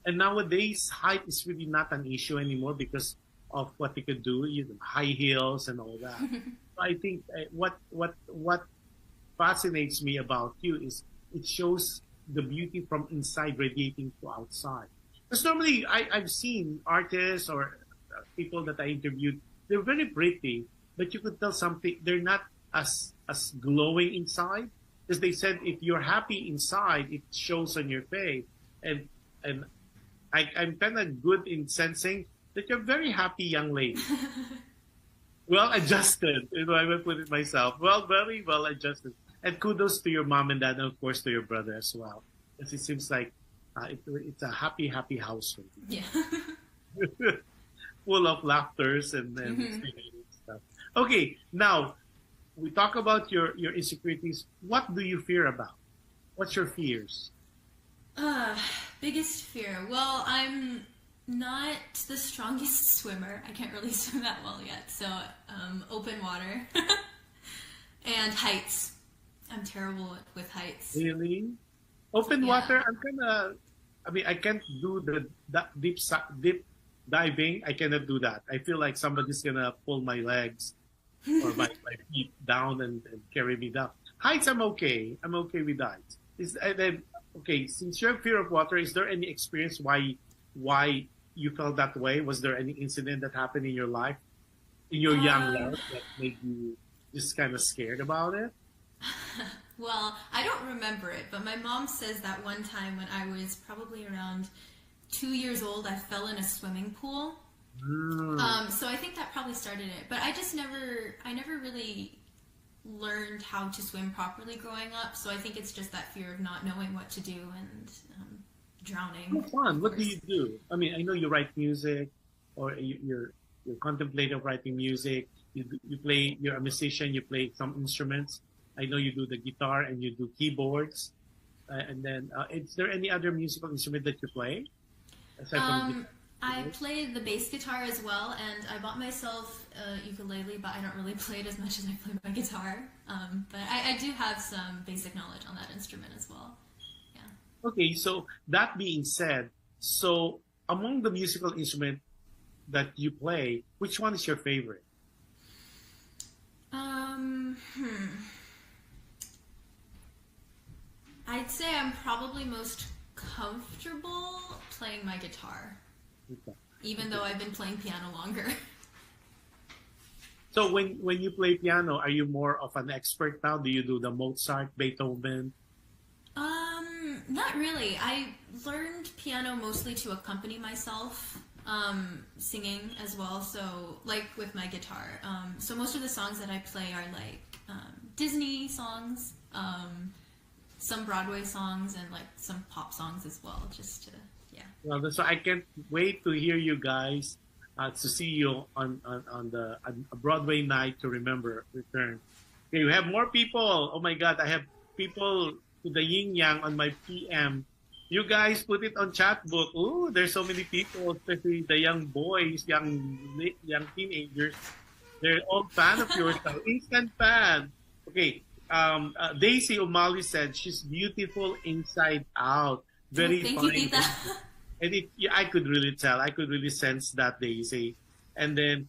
B: And nowadays, height is really not an issue anymore because of what they could do, high heels and all that. I think what fascinates me about you is it shows the beauty from inside radiating to outside. Because normally I've seen artists or people that I interviewed, they're very pretty, but you could tell something, they're not as glowing inside. Because they said if you're happy inside, it shows on your face. And I'm kind of good in sensing that you're a very happy young lady. Well adjusted, I will put it myself. Well, very well adjusted. And kudos to your mom and dad, and of course to your brother as well. Because it seems like it's a happy household.
C: Yeah.
B: Full of laughters and stuff. Okay, now we talk about your insecurities. What do you fear about? What's your fears?
C: Biggest fear. Well, I'm not the strongest swimmer. I can't really swim that well yet. So, open water and heights. I'm terrible with heights.
B: Really? Open water? I can't do the deep diving. I cannot do that. I feel like somebody's gonna pull my legs or my feet down and carry me down. Heights, I'm okay. I'm okay with heights. Okay, since you have fear of water, is there any experience why you felt that way? Was there any incident that happened in your life, in your young life, that made you just kind of scared about it?
C: Well, I don't remember it, but my mom says that one time when I was probably around 2 years old, I fell in a swimming pool. So I think that probably started it. But I never really learned how to swim properly growing up. So I think it's just that fear of not knowing what to do and drowning.
B: How fun. What do you do? I mean, I know you write music, or you're contemplative writing music. You play. You're a musician. You play some instruments. I know you do the guitar and you do keyboards. And then, is there any other musical instrument that you play? Aside from
C: I play the bass guitar as well, and I bought myself a ukulele, but I don't really play it as much as I play my guitar. But I do have some basic knowledge on that instrument as well. Yeah.
B: Okay, so that being said, so among the musical instrument that you play, which one is your favorite?
C: I'd say I'm probably most comfortable playing my guitar, even though I've been playing piano longer.
B: So when you play piano, are you more of an expert now? Do you do the Mozart, Beethoven?
C: Not really. I learned piano mostly to accompany myself, singing as well. So like with my guitar. So most of the songs that I play are like Disney songs, some Broadway songs, and like some pop songs as well, just to, yeah.
B: Well, so I can't wait to hear you guys, to see you on a Broadway night to remember return. Okay, you have more people. Oh my God, I have people to the yin yang on my PM. You guys put it on chat book. Oh, there's so many people, especially the young boys, young teenagers. They're all fan of yours. Instant fan. Okay. Daisy O'Malley said she's beautiful inside out. Very
C: Thank
B: fine.
C: you, Tita.
B: And I could really tell. I could really sense that, Daisy. And then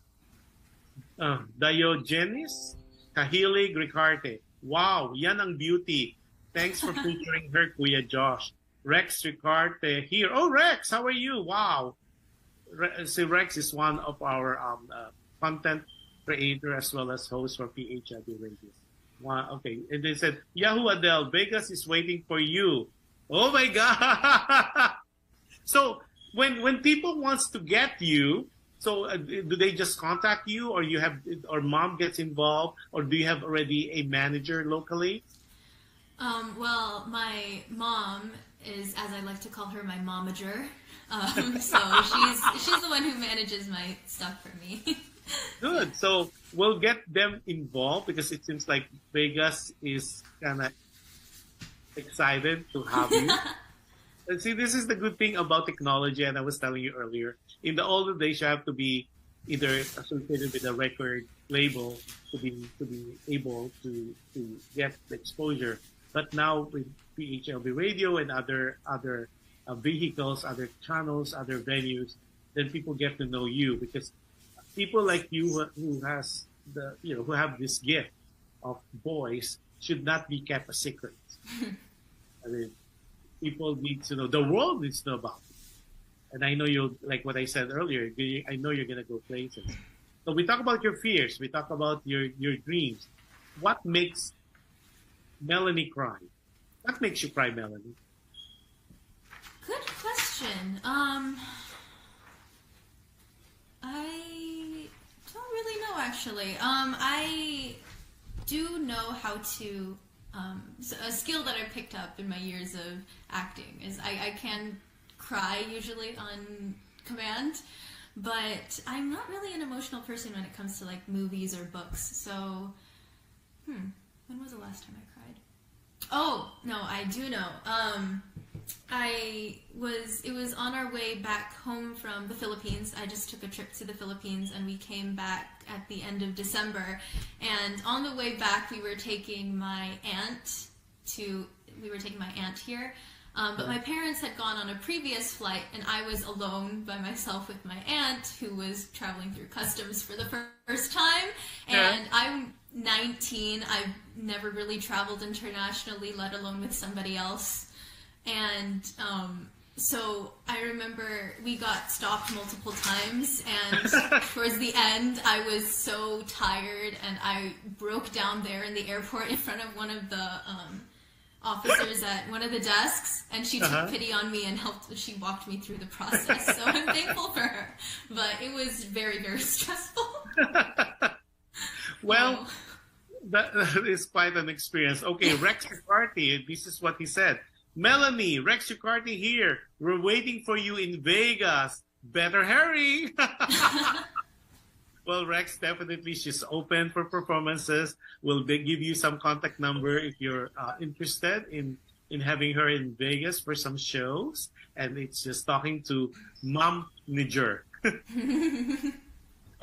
B: Diogenes Kahilig Ricarte. Wow, yan ang beauty. Thanks for featuring her, Kuya Josh. Rex Ricarte here. Oh, Rex, how are you? Wow. Rex is one of our content creator as well as host for PHLV Radio. Wow, okay. And they said, Yahoo Adele, Vegas is waiting for you. Oh my God. So when people wants to get you, So do they just contact you, or you have, or mom gets involved, or do you have already a manager locally?
C: Well, my mom is, as I like to call her, my momager. So she's the one who manages my stuff for me.
B: Good. So we'll get them involved because it seems like Vegas is kind of excited to have you. And see, this is the good thing about technology, and I was telling you earlier. In the older days, you have to be either associated with a record label to be able to get the exposure. But now with PHLV radio and other vehicles, other channels, other venues, then people get to know you, because people like you who has who have this gift of voice should not be kept a secret. I mean, people need to know, the world needs to know about it. And I know you'll, like what I said earlier, I know you're going to go places. So we talk about your fears. We talk about your dreams. What makes Melanie cry? What makes you cry, Melanie?
C: Good question. I don't really know, actually. I do know how to, a skill that I picked up in my years of acting is I can cry usually on command, but I'm not really an emotional person when it comes to like movies or books. So, when was the last time I cried? Oh, no, I do know. It was on our way back home from the Philippines. I just took a trip to the Philippines and we came back at the end of December. And on the way back, we were taking my aunt here. But my parents had gone on a previous flight, and I was alone by myself with my aunt, who was traveling through customs for the first time. And I'm 19. I've never really traveled internationally, let alone with somebody else. And so I remember we got stopped multiple times, and towards the end, I was so tired, and I broke down there in the airport in front of one of the officers at one of the desks, and she took pity on me and she walked me through the process. So I'm thankful for her, but it was very, very stressful.
B: Well, that is quite an experience. Okay, Rex Ricarty, this is what he said. Melanie, Rex Ricarty here. We're waiting for you in Vegas. Better hurry. Well, Rex, definitely she's open for performances. We'll give you some contact number if you're interested in having her in Vegas for some shows. And it's just talking to Mom Niger.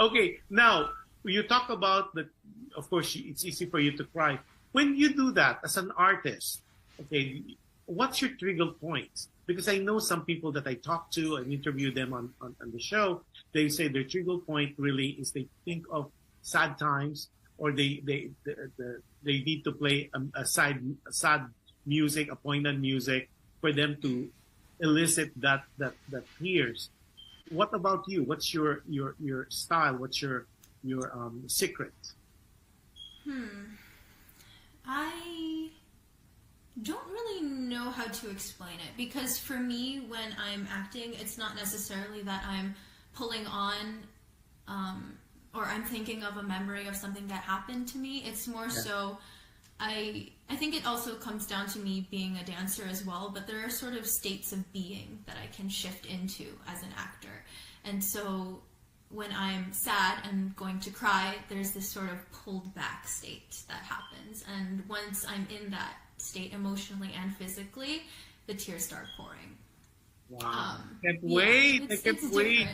B: Okay, now you talk about the, of course, it's easy for you to cry. When you do that as an artist, okay, what's your trigger point? Because I know some people that I talk to and interview them on the show, they say their trigger point really is they think of sad times, or they need to play a sad music, a poignant music for them to elicit that tears. What about you? What's your style? What's your secret?
C: I don't really know how to explain it, because for me, when I'm acting, it's not necessarily that I'm pulling on or I'm thinking of a memory of something that happened to me. It's more so I think it also comes down to me being a dancer as well, but there are sort of states of being that I can shift into as an actor. And so when I'm sad and going to cry, there's this sort of pulled back state that happens. And once I'm in that state emotionally and physically, the tears start pouring.
B: Wow. Can't wait. I can't wait.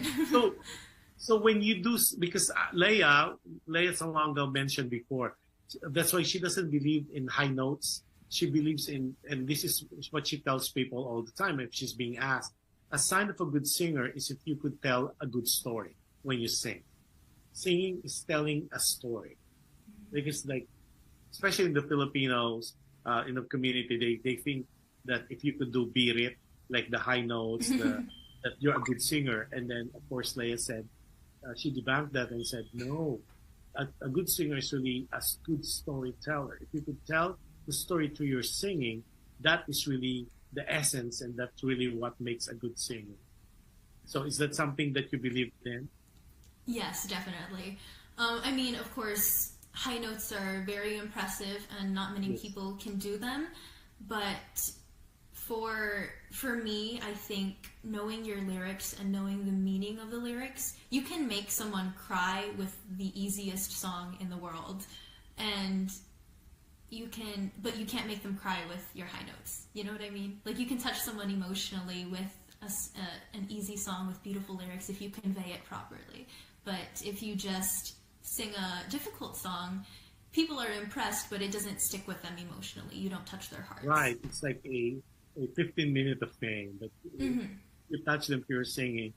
B: So when you do, because Leia Salonga mentioned before, that's why she doesn't believe in high notes. She believes in, and this is what she tells people all the time if she's being asked, a sign of a good singer is if you could tell a good story when you sing. Singing is telling a story. Because like, especially in the Filipinos, in the community, they think that if you could do birit, like the high notes, that you're a good singer. And then, of course, Leia said, she debunked that and said, no, a good singer is really a good storyteller. If you could tell the story through your singing, that is really the essence, and that's really what makes a good singer. So is that something that you believe in?
C: Yes, definitely. I mean, of course, high notes are very impressive, and not many
B: Yes.
C: people can do them. But for me, I think knowing your lyrics and knowing the meaning of the lyrics, you can make someone cry with the easiest song in the world, and but you can't make them cry with your high notes. You know what I mean? Like, you can touch someone emotionally with an easy song with beautiful lyrics if you convey it properly. But if you just sing a difficult song, people are impressed, but it doesn't stick with them emotionally. You don't touch their hearts.
B: Right. It's like a 15-minute of fame, but you touch them through singing.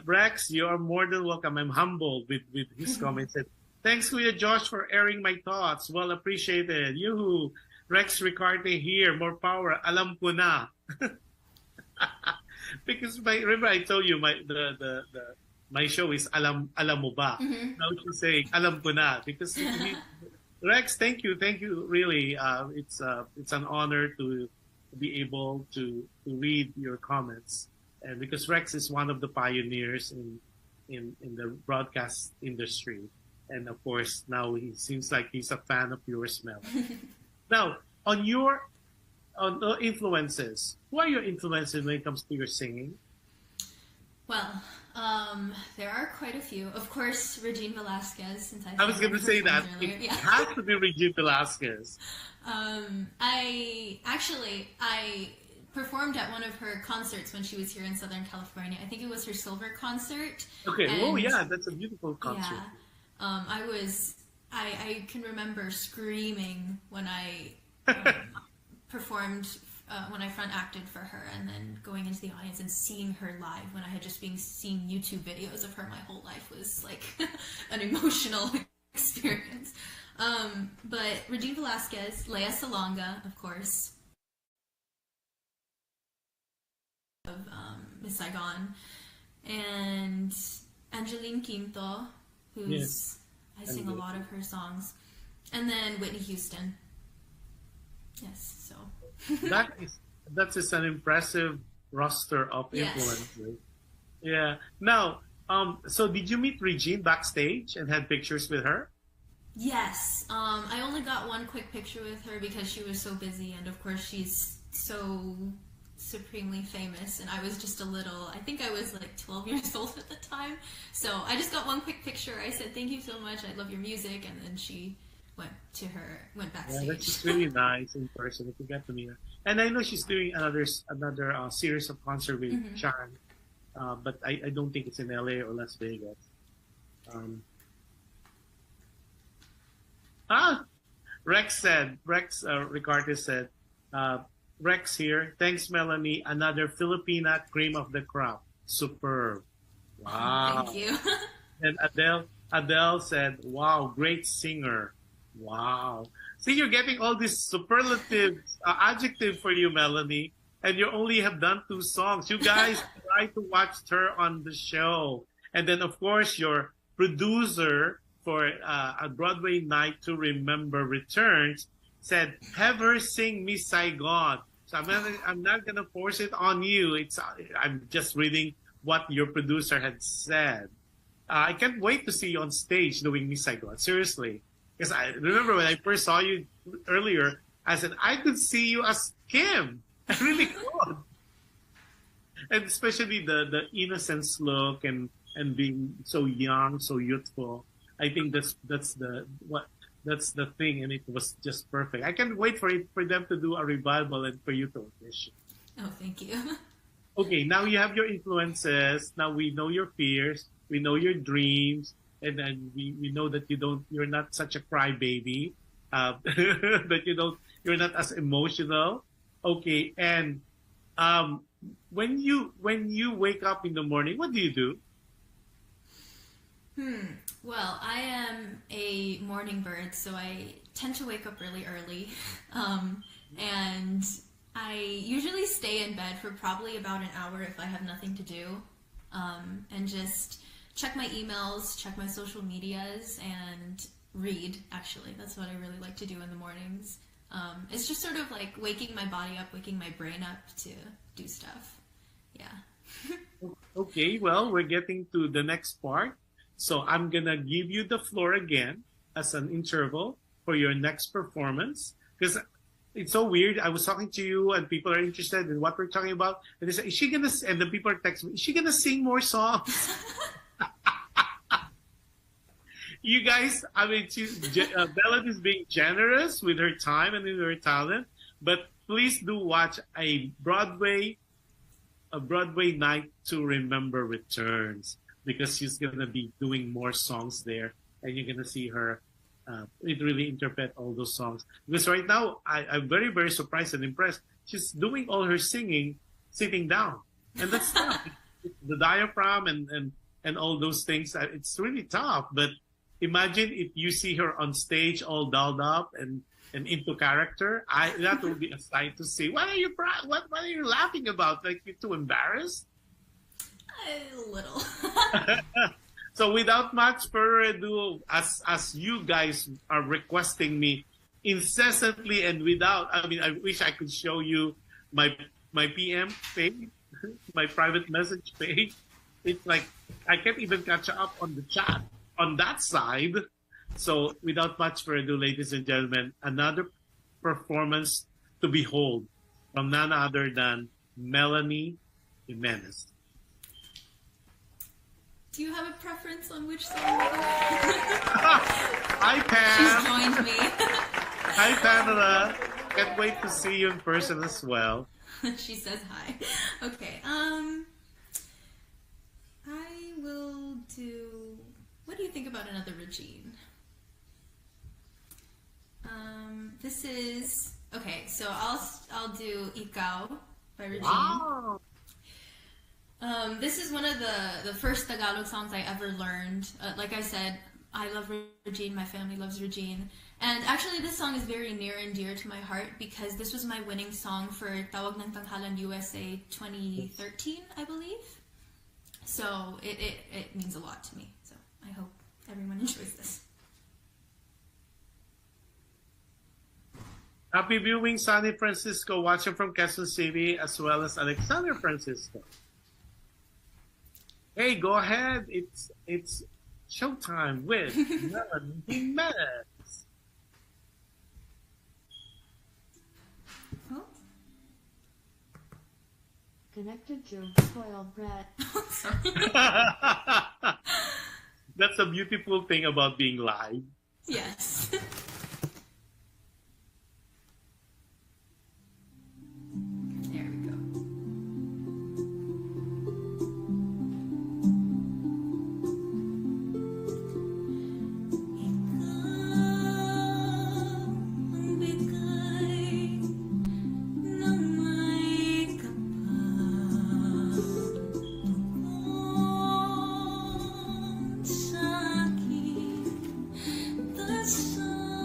B: Rex, you are more than welcome. I'm humbled with his comments. Thanks, Kuya Josh, for airing my thoughts. Well appreciated. Yoo-hoo. Rex Ricarte here. More power. Alam ko na. Because remember I told you my show is alam mo ba. Now she's saying alam ko na because Rex, thank you, really. It's an honor to be able to read your comments, and because Rex is one of the pioneers in the broadcast industry, and of course now he seems like he's a fan of yours, Mel. Now on the influences, who are your influences when it comes to your singing?
C: Well, there are quite a few. Of course, Regine Velasquez, since
B: I was going to say that.
C: Earlier.
B: It has to be Regine Velasquez.
C: I performed at one of her concerts when she was here in Southern California. I think it was her silver concert.
B: Okay.
C: And,
B: oh, yeah, that's a beautiful concert.
C: Yeah. I can remember screaming when I performed, when I front acted for her, and then going into the audience and seeing her live when I had just been seeing YouTube videos of her my whole life was like an emotional experience. But Regine Velasquez, Lea Salonga, of course, of Miss Saigon, and Angeline Quinto, who's I sing a lot of her songs, and then Whitney Houston. Yes, so
B: that's just an impressive roster of influences. Yeah. Now, so did you meet Regine backstage and had pictures with her?
C: Yes. I only got one quick picture with her because she was so busy, and of course she's so supremely famous, and I was just a little, I think I was like 12 years old at the time, so I just got one quick picture. I said, thank you so much, I love your music, and then she went backstage.
B: Yeah, that's really nice in person if you get to meet her. And I know she's doing another series of concert with Chan, but I don't think it's in LA or Las Vegas. Rex Ricarte said, Rex here. Thanks, Melanie. Another Filipina cream of the crop. Superb. Wow.
C: Thank you.
B: And Adele said, wow, great singer. Wow. See, you're getting all these superlative adjective for you, Melanie, and you only have done 2 songs. You guys try to watch her on the show. And then, of course, your producer for a Broadway Night to Remember returns said, have her sing Miss Saigon. So I'm not gonna force it on you. I'm just reading what your producer had said. I can't wait to see you on stage doing Miss Saigon. Seriously, because I remember when I first saw you earlier, I said I could see you as Kim. I really could. And especially the innocence look and being so young, so youthful. I think that's the thing, and it was just perfect. I can't wait for them to do a revival and for you to audition.
C: Oh, thank you.
B: Okay, now you have your influences. Now we know your fears. We know your dreams, and then we know that you're not such a crybaby. That you're not as emotional. Okay, and when you wake up in the morning, what do you do?
C: Well, I am a morning bird, so I tend to wake up really early. And I usually stay in bed for probably about an hour if I have nothing to do. And just check my emails, check my social medias, and read, actually. That's what I really like to do in the mornings. It's just sort of like waking my body up, waking my brain up to do stuff. Yeah.
B: Okay, well, we're getting to the next part. So I'm gonna give you the floor again as an interval for your next performance, because it's so weird. I was talking to you and people are interested in what we're talking about. And they say, is she gonna, and the people are texting me, is she gonna sing more songs? You guys, I mean, Bella is being generous with her time and with her talent, but please do watch a Broadway night to remember returns, because she's gonna be doing more songs there, and you're gonna see her really interpret all those songs. Because right now, I'm very, very surprised and impressed. She's doing all her singing sitting down, and that's tough. The diaphragm and all those things. It's really tough. But imagine if you see her on stage all dolled up and into character. That will be a sight to see. What are you laughing about? Like, you're too embarrassed?
C: A little.
B: So without much further ado, as you guys are requesting me incessantly and I wish I could show you my PM page, my private message page. It's like I can't even catch up on the chat on that side. So without much further ado, ladies and gentlemen, another performance to behold from none other than Melanie Jimenez.
C: Do you have a preference on which song?
B: Hi, Pam.
C: She's joined me.
B: Hi, Pamela. Can't wait to see you in person as well.
C: She says hi. Okay. I will do. What do you think about another Regine? This is okay. So I'll do Ikaw by Regine.
B: Wow.
C: This is one of the first Tagalog songs I ever learned. Like I said, I love Regine, my family loves Regine. And actually this song is very near and dear to my heart because this was my winning song for Tawag ng Tanghalan USA 2013, I believe. So it means a lot to me. So I hope everyone enjoys this.
B: Happy viewing, Sunny Francisco, watching from Quezon City, as well as Alexander Francisco. Hey, go ahead. It's showtime with Melanie Jimenez.
C: Oh.
D: Connected to spoiled brat.
B: That's a beautiful thing about being live.
C: Yes. There we go.
D: Sa akin, the sun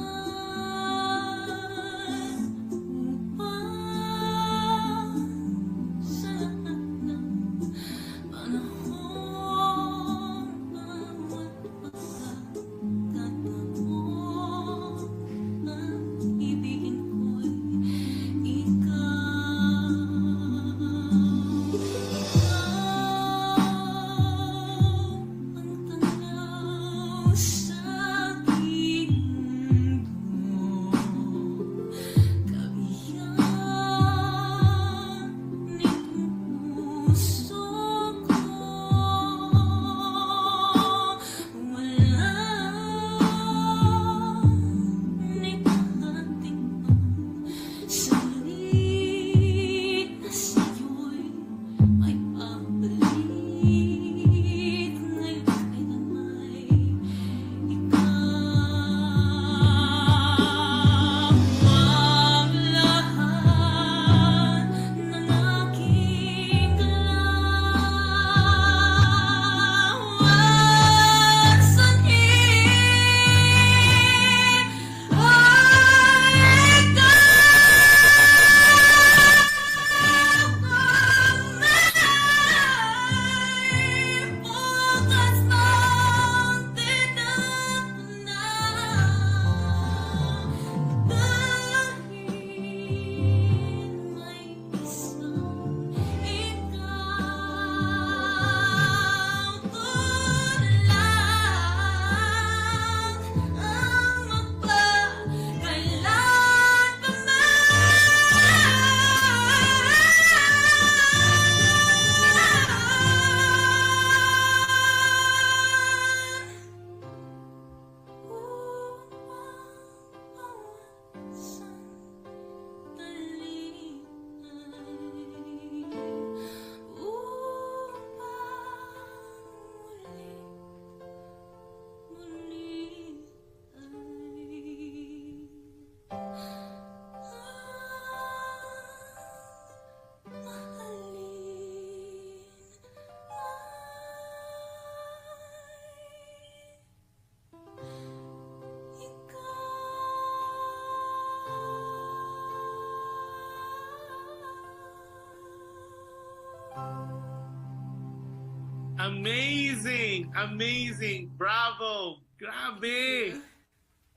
B: Amazing! Amazing! Bravo! Grabe!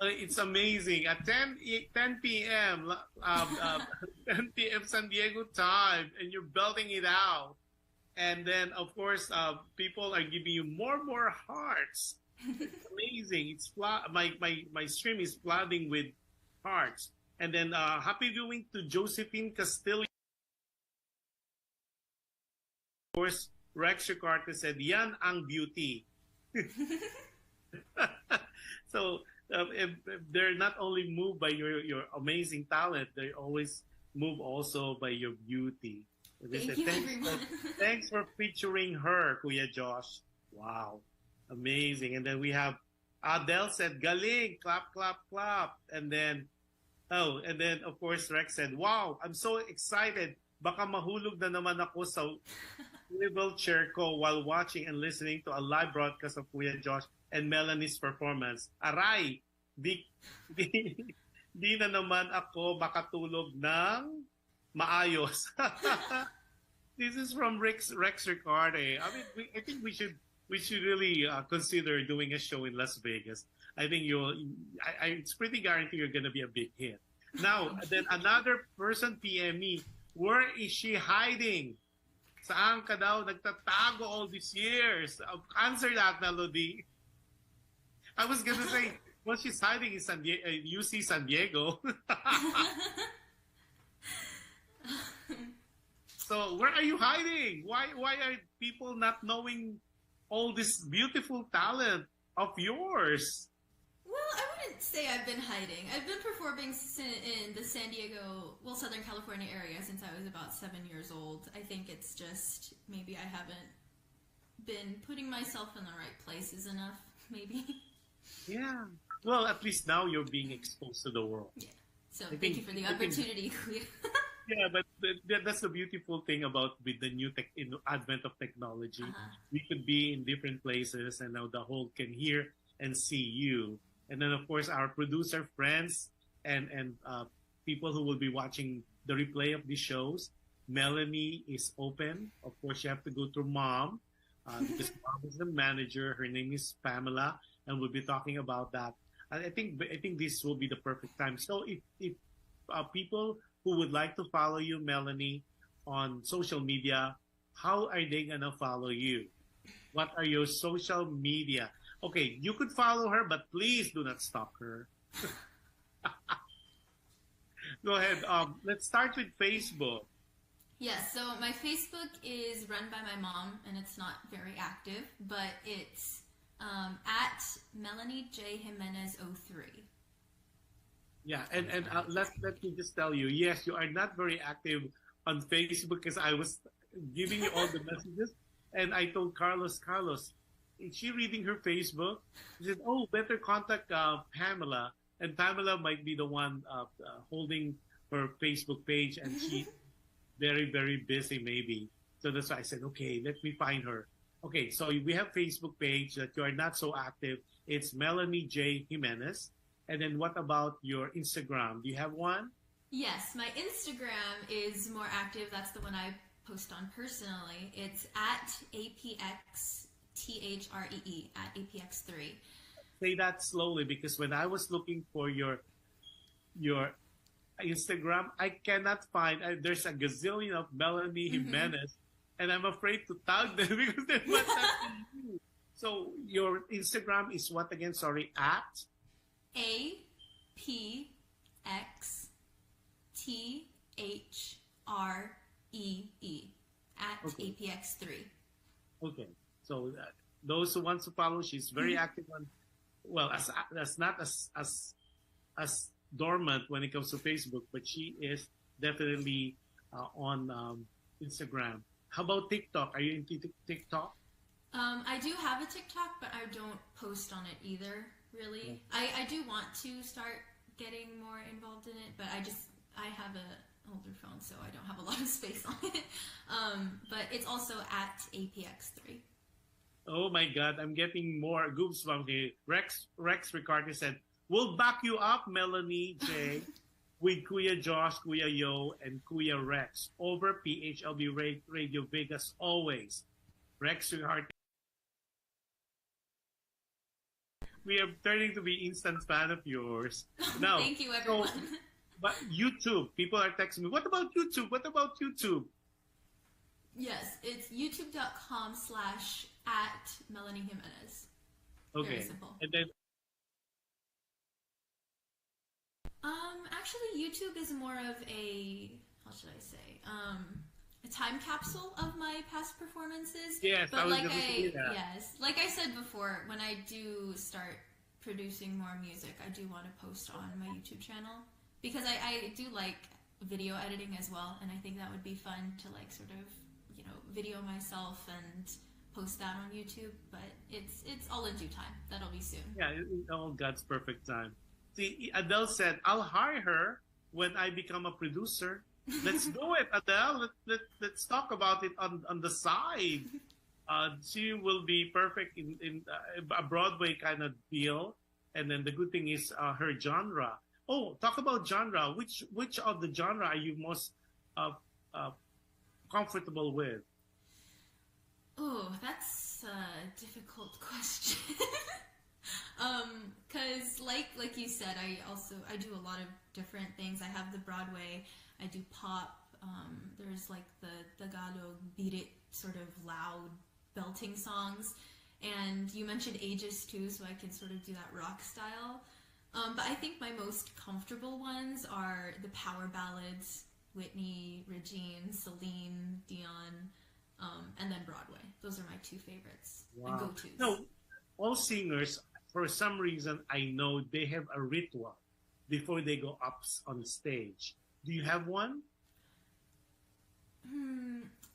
B: It's amazing. At 10 p.m., 10 p.m. San Diego time, and you're belting it out. And then, of course, people are giving you more hearts. It's amazing. It's my stream is flooding with hearts. And then, happy viewing to Josephine Castillo. Of course, Rex Ricardo said, "Yan ang beauty." So, if they're not only moved by your amazing talent, they always moved also by your beauty.
C: Thank you, everyone.
B: Thanks for featuring her, Kuya Josh. Wow, amazing. And then we have Adele said, "Galing, clap, clap, clap." And then, of course, Rex said, "Wow, I'm so excited. Baka mahulog na naman ako sa swivel chair ko while watching and listening to a live broadcast of Kuya Josh and Melanie's performance. Aray, di na naman ako makatulog ng maayos." This is from Rex Ricardo. I mean, I think we should really consider doing a show in Las Vegas. I think it's pretty guaranteed you're going to be a big hit. Now, then another person PM me, where is she hiding? Saan ka daw nagtatago all these years? Answer that na, Lodi. I was going to say, well, she's hiding in UC San Diego. So where are you hiding? Why are people not knowing all this beautiful talent of yours?
C: Well, I wouldn't say I've been hiding. I've been performing in the San Diego, Southern California area since I was about 7 years old. I think it's just maybe I haven't been putting myself in the right places enough, maybe.
B: Yeah. Well, at least now you're being exposed to the world.
C: Yeah. So thank you for the opportunity.
B: Yeah, but that's the beautiful thing about with the new advent of technology. We could be in different places, and now the whole can hear and see you. And then, of course, our producer friends and people who will be watching the replay of these shows. Melanie is open. Of course, you have to go through Mom because Mom is the manager. Her name is Pamela, and we'll be talking about that. I think this will be the perfect time. So if people who would like to follow you, Melanie, on social media, how are they gonna follow you? What are your social media? Okay, you could follow her, but please do not stalk her. Go ahead. Let's start with Facebook.
C: Yes, so my Facebook is run by my mom, and it's not very active, but it's at Melanie J. Jimenez 03.
B: Yeah, and let me just tell you, yes, you are not very active on Facebook because I was giving you all the messages, and I told Carlos, is she reading her Facebook? He said, "Oh, better contact Pamela," and Pamela might be the one holding her Facebook page, and she's very, very busy maybe. So that's why I said, okay, let me find her. Okay, so we have Facebook page that you are not so active. It's Melanie J. Jimenez. And then what about your Instagram? Do you have one?
C: Yes, my Instagram is more active. That's the one I post on personally. It's at APXTHREE, at APX3.
B: Say that slowly, because when I was looking for your Instagram, I cannot find, there's a gazillion of Melanie Jimenez, and I'm afraid to tag them because they're not tagging you. So your Instagram is what again? Sorry, at?
C: APXTHREE, at APX3.
B: Okay, so those who want to follow, she's very active on, well, as not as dormant when it comes to Facebook, but she is definitely on Instagram. How about TikTok? Are you into TikTok?
C: I do have a TikTok, but I don't post on it either, really. Yeah. I do want to start getting more involved in it, but I have an older phone, so I don't have a lot of space on it. But it's also at APX3.
B: Oh my God, I'm getting more goosebumps here. Rex Ricardo said, "We'll back you up, Melanie J, with Kuya Josh, Kuya Yo, and Kuya Rex over PHLV Radio Vegas always." Rex Ricardo we are turning to be instant fan of yours. Now,
C: Thank you, everyone.
B: So, but YouTube, people are texting me, what about YouTube? What about YouTube?
C: Yes, it's youtube.com/@Melanie Jimenez.
B: Okay.
C: Very simple.
B: And then,
C: Actually, YouTube is more of a, how should I say, a time capsule of my past performances.
B: yes,
C: But
B: I was
C: like
B: going to say that.
C: yes, like I said before, when I do start producing more music, I do want to post on my YouTube channel because I do like video editing as well, and I think that would be fun to like sort of, you know, video myself and post that on YouTube. But it's all in due time. That'll be soon.
B: Yeah, in all God's perfect time. See, Adele said, I'll hire her when I become a producer. Let's do it, Adele. Let's talk about it on the side. She will be perfect in a Broadway kind of deal. And then the good thing is her genre. Oh, talk about genre. Which of the genre are you most comfortable with?
C: Oh, that's a difficult question. Cause like you said, I do a lot of different things. I have the Broadway, I do pop, there's like the Tagalog beat it sort of loud belting songs. And you mentioned ages too, so I can sort of do that rock style. But I think my most comfortable ones are the power ballads, Whitney, Regine, Celine, Dion, and then Broadway. Those are my two favorites and go-tos.
B: No, all singers, for some reason, I know they have a ritual before they go up on stage. Do you have one?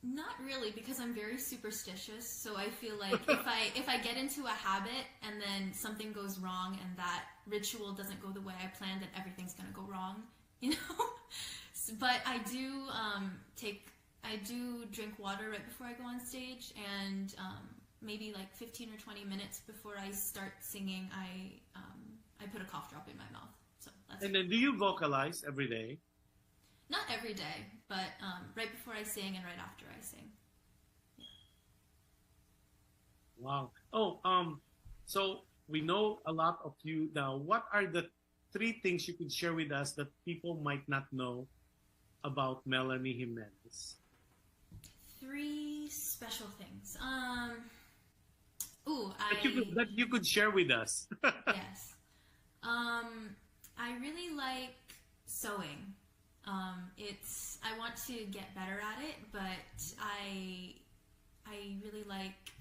C: Not really, because I'm very superstitious. So I feel like if I get into a habit and then something goes wrong and that ritual doesn't go the way I planned, then everything's gonna go wrong, you know. But I do drink water right before I go on stage, and maybe like 15 or 20 minutes before I start singing, I put a cough drop in my mouth. So that's
B: And then do you vocalize every day?
C: not every day, but right before I sing and right after I sing. Yeah.
B: Wow. Oh, so we know a lot of you now. What are the 3 things you could share with us that people might not know about Melanie Jimenez?
C: 3 special things.
B: That you could share with us.
C: Yes. I really like sewing. I want to get better at it, but I really like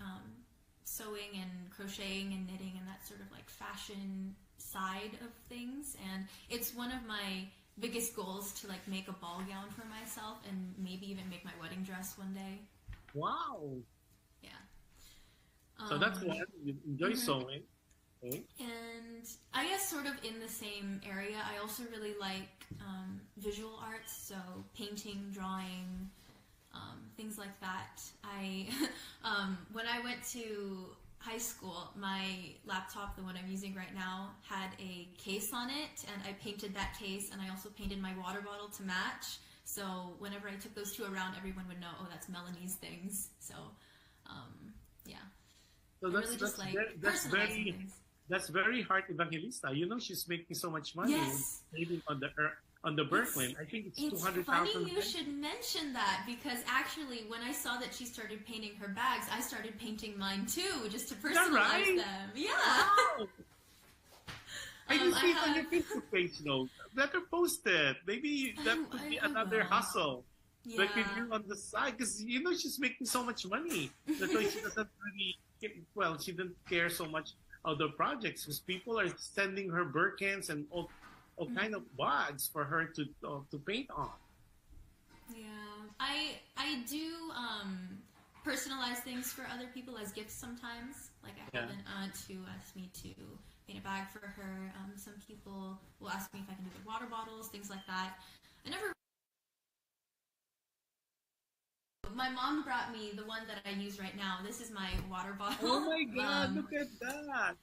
C: sewing and crocheting and knitting and that sort of like fashion side of things. And it's one of my biggest goals to like make a ball gown for myself and maybe even make my wedding dress one day.
B: Wow.
C: Yeah.
B: So that's one. You enjoy sewing. Okay.
C: And I guess sort of in the same area, I also really like visual arts, so painting, drawing, things like that. When I went to high school, my laptop, the one I'm using right now, had a case on it, and I painted that case, and I also painted my water bottle to match. So whenever I took those 2 around, everyone would know, oh, that's Melanie's things. So, yeah.
B: So that's very Heart Evangelista. You know, she's making so much money.
C: Yes.
B: Maybe on the Berkeley. I think it's 200,000.
C: It's funny you should mention that, because actually when I saw that she started painting her bags, I started painting mine too, just to personalize them. Yeah.
B: Wow. I didn't see it on your Facebook page, though. Better post it. Maybe that could be another hustle.
C: Yeah.
B: That could do on the side, because you know she's making so much money. That's why she doesn't really. She didn't care so much other projects, because people are sending her Birkins and all kind of bags for her to paint on.
C: Yeah, I do personalize things for other people as gifts sometimes. Like I have an aunt who asked me to paint a bag for her. Some people will ask me if I can do the water bottles, things like that. My mom brought me the one that I use right now. This is my water bottle.
B: Oh my God, look at that.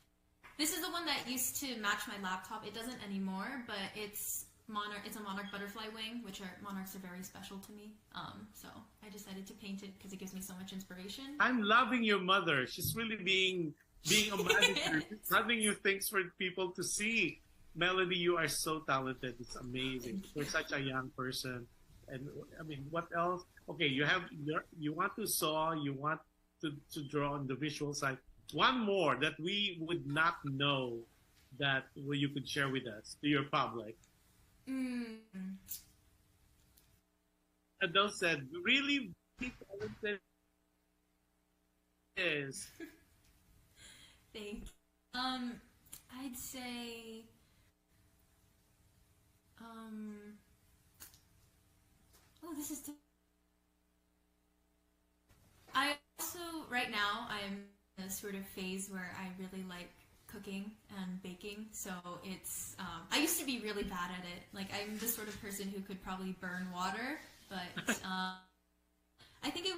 C: This is the one that used to match my laptop. It doesn't anymore, but it's a monarch butterfly wing, monarchs are very special to me. So I decided to paint it because it gives me so much inspiration.
B: I'm loving your mother. She's really being being a manager, having you things for people to see. Melanie, you are so talented. It's amazing. You're such a young person. And I mean, what else? Okay, you want to saw, you want to draw on the visual side. One more that we would not know that you could share with us to your public. Adele said, really talented is.
C: Thank you. I'd say, oh, this is. I also, right now, I'm in a sort of phase where I really like cooking and baking. So it's, I used to be really bad at it. Like, I'm the sort of person who could probably burn water, but I think it.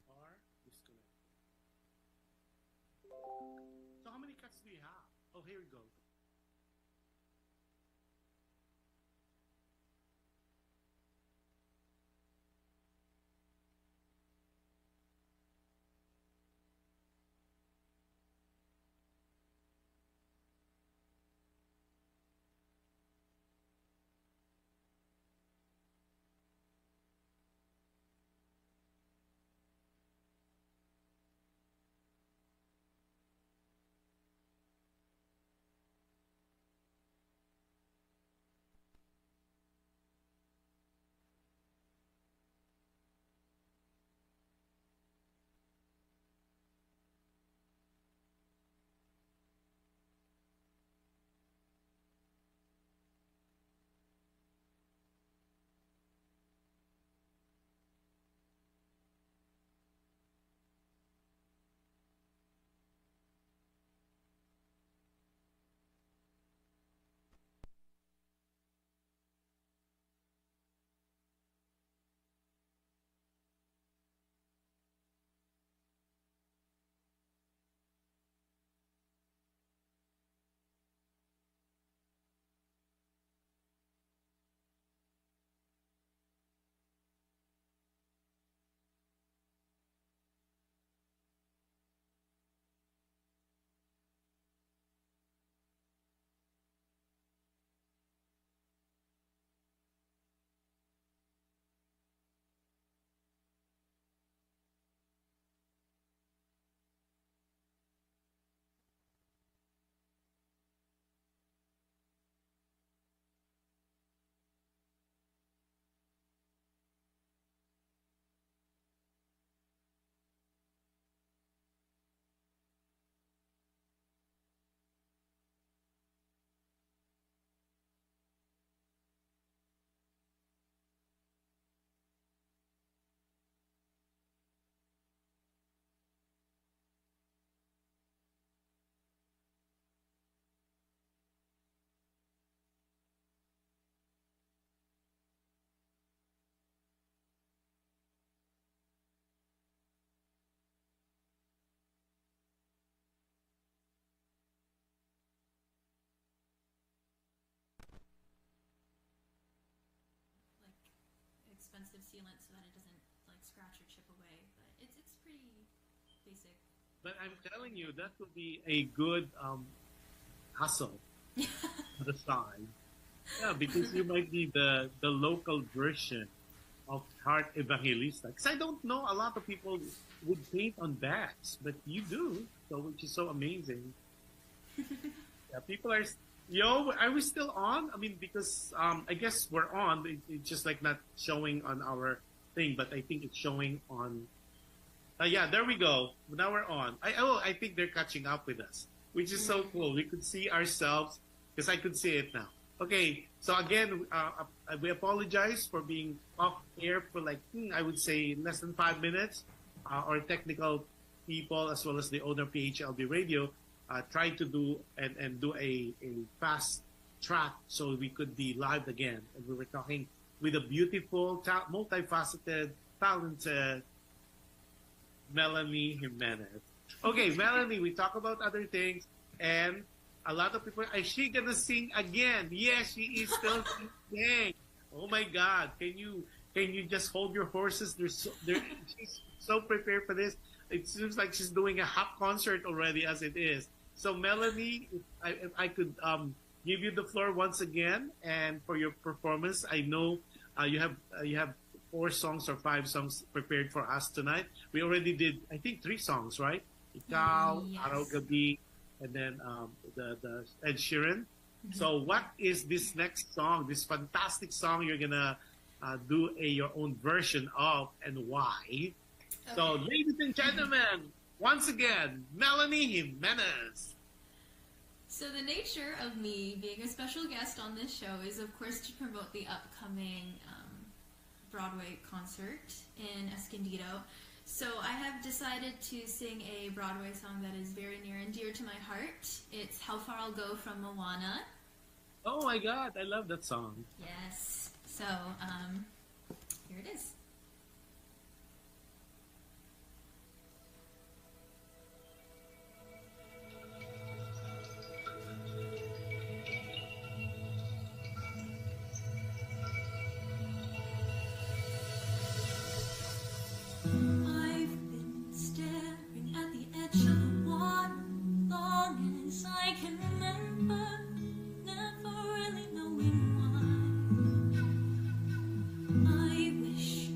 B: Or disconnect. So how many cuts do you have? Oh, here we go.
C: expensive sealant so that it doesn't like scratch or chip away. But it's pretty basic.
B: But I'm telling you, that would be a good hustle on the side. Yeah, because you might be the local version of Heart Evangelista. Because I don't know a lot of people would paint on bags, but you do, so which is so amazing. Yeah, people are. Yo, are we still on? I mean, because I guess we're on. It's just like not showing on our thing, but I think it's showing on. Yeah, there we go. Now we're on. I think they're catching up with us, which is so cool. We could see ourselves because I could see it now. Okay, so again, we apologize for being off air for like I would say less than 5 minutes. Our technical people as well as the owner of PHLV Radio tried to do and do a fast track so we could be live again. And we were talking with a beautiful, multifaceted, talented Melanie Jimenez. Okay, Melanie, we talk about other things, and a lot of people, is she gonna sing again? Yes, she is still singing. Oh my God, can you just hold your horses? She's so prepared for this. It seems like she's doing a half concert already as it is. So Melanie, if I could give you the floor once again, and for your performance, I know you have 4 songs or 5 songs prepared for us tonight. We already did, I think, 3 songs, right? Ikaw,
C: Yes.
B: Araw Gabi, and then the Ed Sheeran. So what is this next song, this fantastic song you're gonna do your own version of, and why? So ladies and gentlemen, once again, Melanie Jimenez.
C: So the nature of me being a special guest on this show is, of course, to promote the upcoming Broadway concert in Escondido. So I have decided to sing a Broadway song that is very near and dear to my heart. It's How Far I'll Go from Moana.
B: Oh my God, I love that song.
C: Yes. So here it is.
E: I can remember never really knowing why. I wish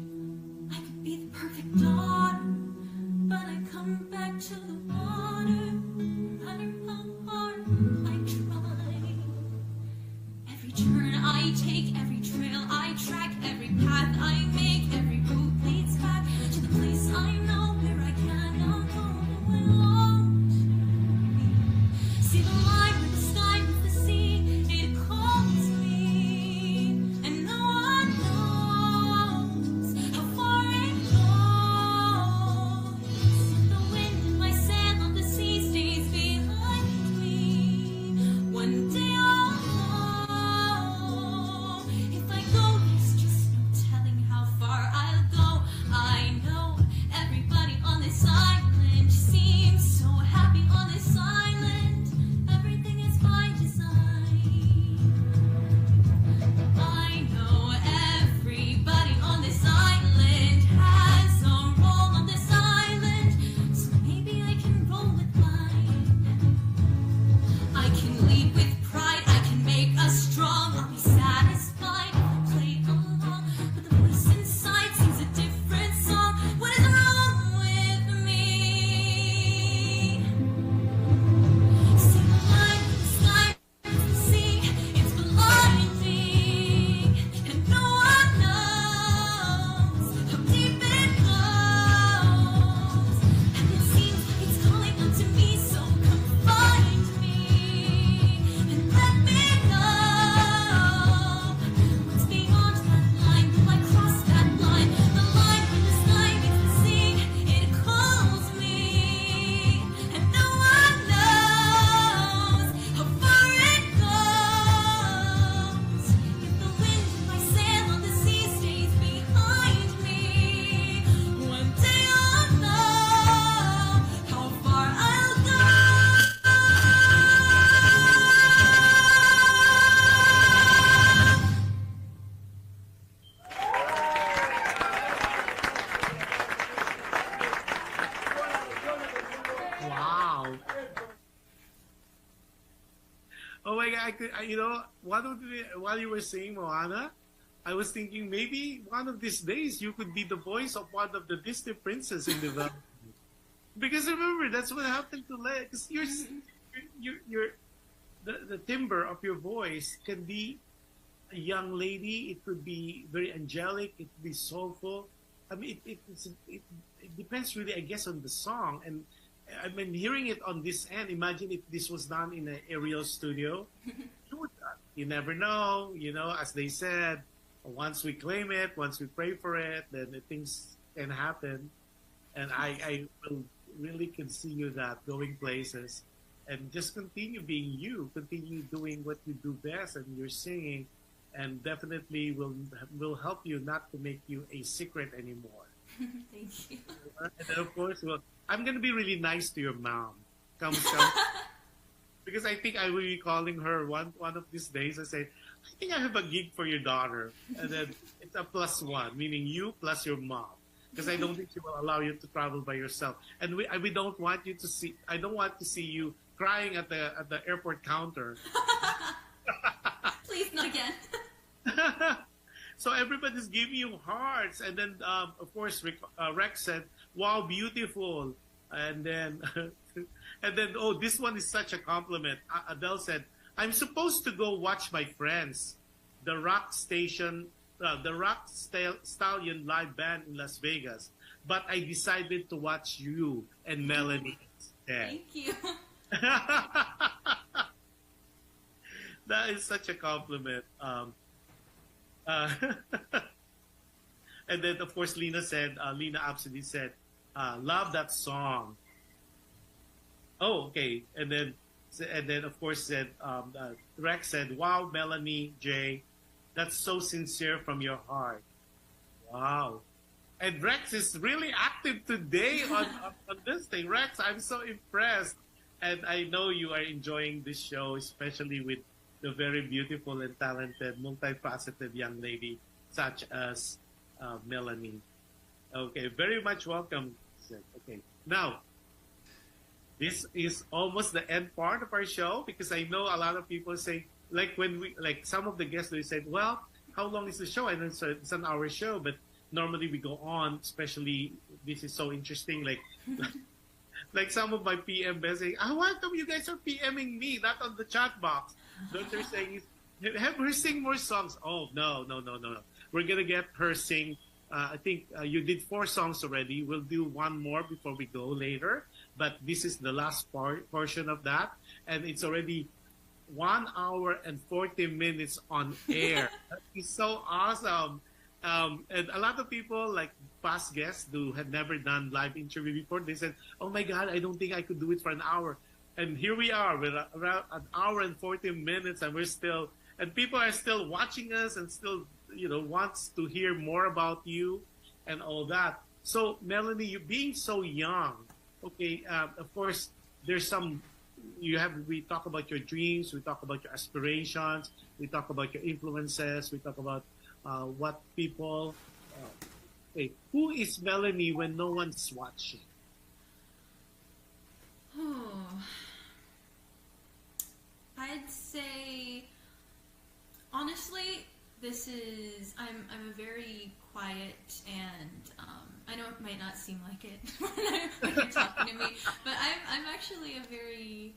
B: while you were saying Moana, I was thinking maybe one of these days you could be the voice of one of the Disney princess in development. Because remember, that's what happened to Leia. Because the timbre of your voice can be a young lady. It could be very angelic. It could be soulful. I mean, it depends really, I guess, on the song. And I mean, hearing it on this end, imagine if this was done in an aerial studio. You never know, as they said, once we claim it, once we pray for it, then the things can happen. And I will really can see you that going places and just continue being you, continue doing what you do best, and you're singing, and definitely will help you not to make you a secret anymore.
C: Thank you.
B: And then of course, I'm going to be really nice to your mom. Come. Because I think I will be calling her one of these days. I say, I think I have a gig for your daughter. And then it's a +1, meaning you plus your mom. Because I don't think she will allow you to travel by yourself. And we don't want you to see, I don't want to see you crying at the airport counter.
C: Please, not again.
B: So everybody's giving you hearts. And then, of course, Rex said, wow, beautiful. And then, oh, this one is such a compliment. Adele said, I'm supposed to go watch my friends, the Rock Stallion live band in Las Vegas, but I decided to watch you and Melanie instead.
C: Thank you.
B: That is such a compliment. And then, of course, Lena absolutely said, love that song. Oh, okay. And then of course, said Rex said, wow, Melanie J, that's so sincere from your heart. Wow. And Rex is really active today on this thing. Rex, I'm so impressed. And I know you are enjoying this show, especially with the very beautiful and talented, multifaceted young lady such as Melanie. Okay, very much welcome. Okay, now, this is almost the end part of our show, because I know a lot of people say, like some of the guests, they said, well, how long is the show? And then so it's an hour show, but normally we go on, especially this is so interesting, like some of my PM saying, why come you guys are PMing me, not on the chat box? What they're saying is, have her sing more songs. Oh, no. We're going to get her sing. I think you did 4 songs already. We'll do one more before we go later. But this is the last portion of that. And it's already 1 hour and 40 minutes on air. That is so awesome. And a lot of people, like past guests who had never done live interview before, they said, oh my God, I don't think I could do it for an hour. And here we are with around 1 hour and 40 minutes, and people are still watching us and still, wants to hear more about you and all that. So, Melanie, you being so young, okay, of course, there's we talk about your dreams, we talk about your aspirations, we talk about your influences, we talk about what people, okay, who is Melanie when no one's watching?
C: Oh, I'd say, honestly, I'm a very quiet, and I know it might not seem like it when you're talking to me, but I'm actually a very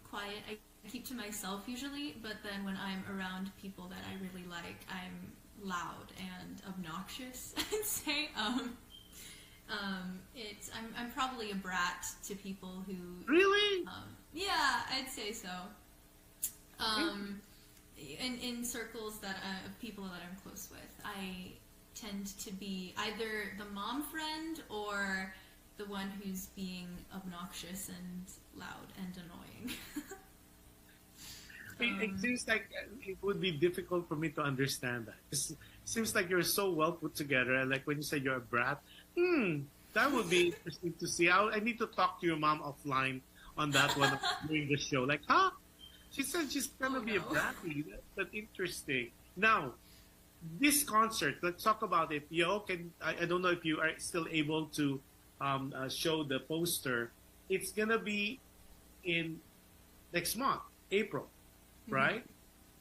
C: quiet. I keep to myself usually, but then when I'm around people that I really like, I'm loud and obnoxious, I'd say. I'm probably a brat to people who...
B: Really?
C: Yeah, I'd say so. In circles of people that I'm close with, I tend to be either the mom friend or the one who's being obnoxious and loud and annoying.
B: It seems like it would be difficult for me to understand that. It seems like you're so well put together, and like when you say you're a brat, that would be interesting to see. I need to talk to your mom offline on that one during the show. Like, huh? She said she's gonna be a bratty. That's interesting. Now, this concert, let's talk about it. I don't know if you are still able to show the poster. It's gonna be in next month, April. right?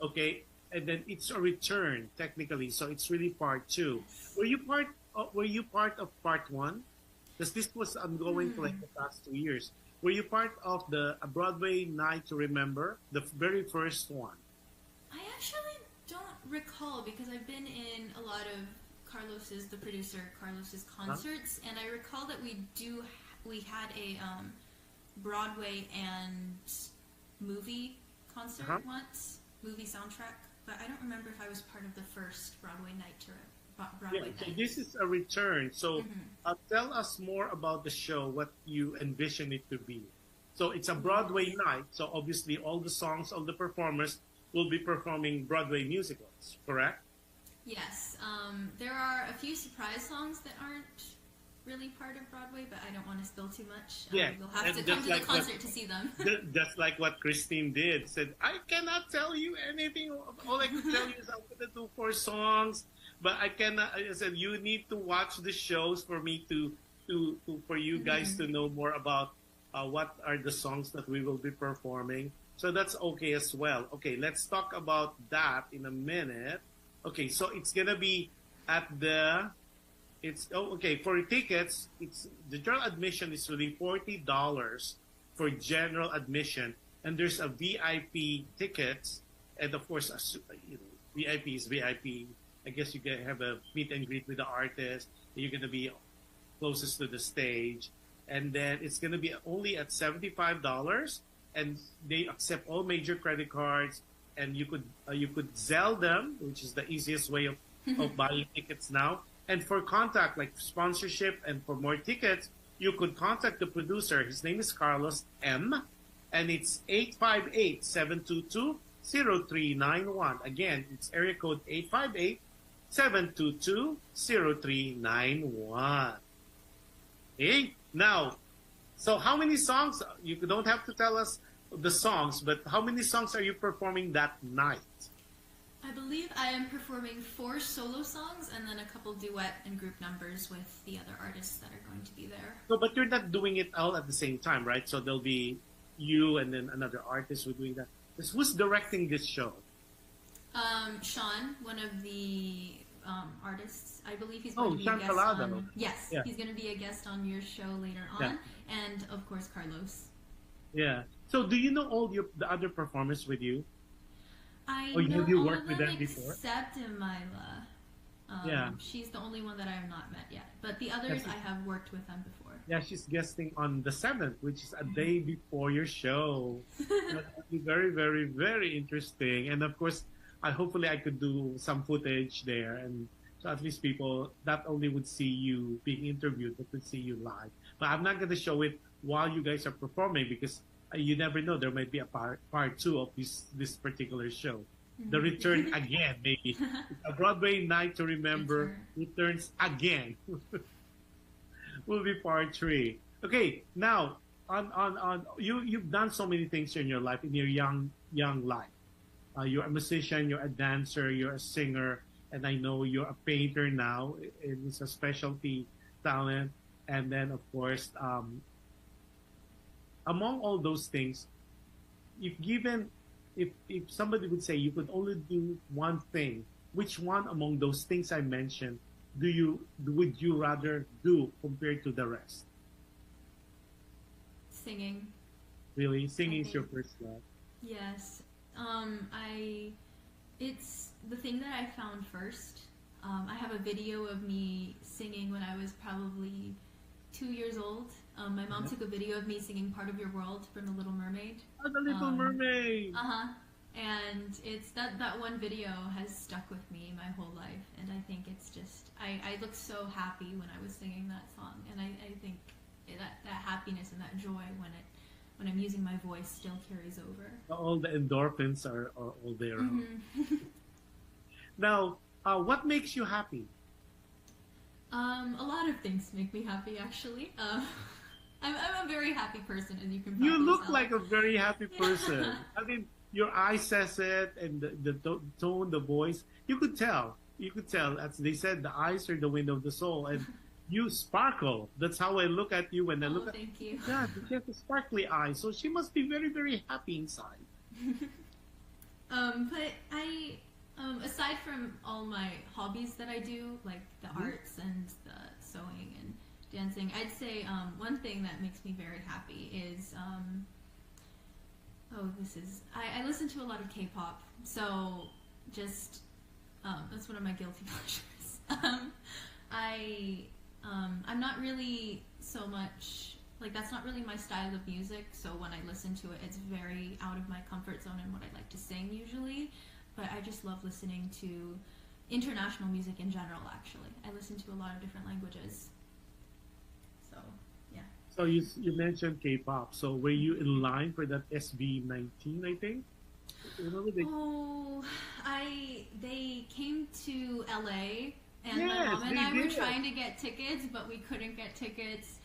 B: Okay, and then it's a return technically, so it's really part two. Were you part of part one? Because this was ongoing for like the past 2 years. Were you part of the a Broadway Night to Remember, the very first one?
C: I actually don't recall because I've been in a lot of the producer, Carlos's concerts, and I recall that we had a Broadway and movie concert once, movie soundtrack, but I don't remember if I was part of the first Broadway night Broadway
B: Yeah, so
C: night.
B: this is a return. So tell us more about the show, what you envision it to be. So it's a Broadway night. So obviously all the songs, all the performers will be performing Broadway musicals, correct?
C: Yes, there are a few surprise songs that aren't really part of Broadway, but I don't want to spill too much.
B: Yeah,
C: You'll have to
B: and
C: come
B: just
C: to the
B: like
C: concert to see them.
B: Just like what Christine did. Said, I cannot tell you anything. All I can tell you is I'm going to do 4 songs. But I cannot. I said, you need to watch the shows for me for you guys to know more about what are the songs that we will be performing. So that's okay as well. Okay, let's talk about that in a minute. Okay, so it's going to be at the... for tickets, the general admission is really $40 for general admission, and there's a VIP tickets, and of course, VIP is VIP. I guess you can have a meet and greet with the artist. You're going to be closest to the stage, and then it's going to be only at $75, and they accept all major credit cards, and you could Zelle them, which is the easiest way of buying tickets now. And for contact, like sponsorship and for more tickets, you could contact the producer. His name is Carlos M. And it's 858-722-0391. Again, it's area code 858-722-0391. Okay? Now, so how many songs? You don't have to tell us the songs, but how many songs are you performing that night?
C: I believe I am performing 4 solo songs and then a couple duet and group numbers with the other artists that are going to be there.
B: No, but you're not doing it all at the same time, right? So there'll be you and then another artist who's doing that. Who's directing this show?
C: Sean, one of the artists, I believe he's going to be
B: Sean
C: a guest
B: Collado.
C: on... Yes,
B: Yeah.
C: he's going to be a guest on your show later on.
B: Yeah.
C: And, of course, Carlos.
B: Yeah. So do you know all the other performers with you?
C: I
B: Or
C: know
B: have you
C: all
B: worked
C: of
B: with
C: them
B: them before?
C: except Amila.
B: Yeah.
C: She's the only one that I have not met yet. But the others, I have worked with them before.
B: Yeah, she's guesting on the 7th, which is a day before your show. That'll be very, very, very interesting. And of course, hopefully I could do some footage there, and so at least people not only would see you being interviewed, but would see you live. But I'm not going to show it while you guys are performing because you never know. There might be a part 2 of this particular show. The return again, maybe. A Broadway Night to Remember returns again. Will be part 3. Okay, now on you've done so many things in your life, in your young life. You're a musician, you're a dancer, you're a singer, and I know you're a painter now. It's a specialty talent. And then, of course, among all those things, if somebody would say you could only do one thing, which one among those things I mentioned would you rather do compared to the rest?
C: Singing.
B: Really? Singing is your first love?
C: Yes. It's the thing that I found first. I have a video of me singing when I was probably 2 years old. My mom took a video of me singing Part of Your World from The Little Mermaid.
B: Oh, The Little Mermaid!
C: Uh-huh. And it's that one video has stuck with me my whole life. And I think it's just, I look so happy when I was singing that song. And I think that happiness and that joy when I'm using my voice still carries over.
B: All the endorphins are all there. Now, what makes you happy?
C: A lot of things make me happy, actually. I'm a very happy person, as you can probably
B: You look
C: tell.
B: like a very happy person. I mean, your eye says it, and the tone, the voice. You could tell. As they said, the eyes are the window of the soul, and you sparkle. That's how I look at you when I look at you.
C: Thank you.
B: Yeah, she has a sparkly eye, so she must be very, very happy inside.
C: But I, aside from all my hobbies that I do, like the arts and the sewing and dancing, I'd say one thing that makes me very happy is I listen to a lot of K-pop, so just that's one of my guilty pleasures. I'm not really so much like that's not really my style of music. So when I listen to it, it's very out of my comfort zone and what I like to sing usually. But I just love listening to international music in general. Actually, I listen to a lot of different languages. So yeah.
B: So you mentioned K-pop. So were you in line for that SB19? I think. Remember they...
C: Oh, they came to LA, and my
B: Yes,
C: mom and
B: they
C: I were
B: did.
C: trying to get tickets, but we couldn't get tickets.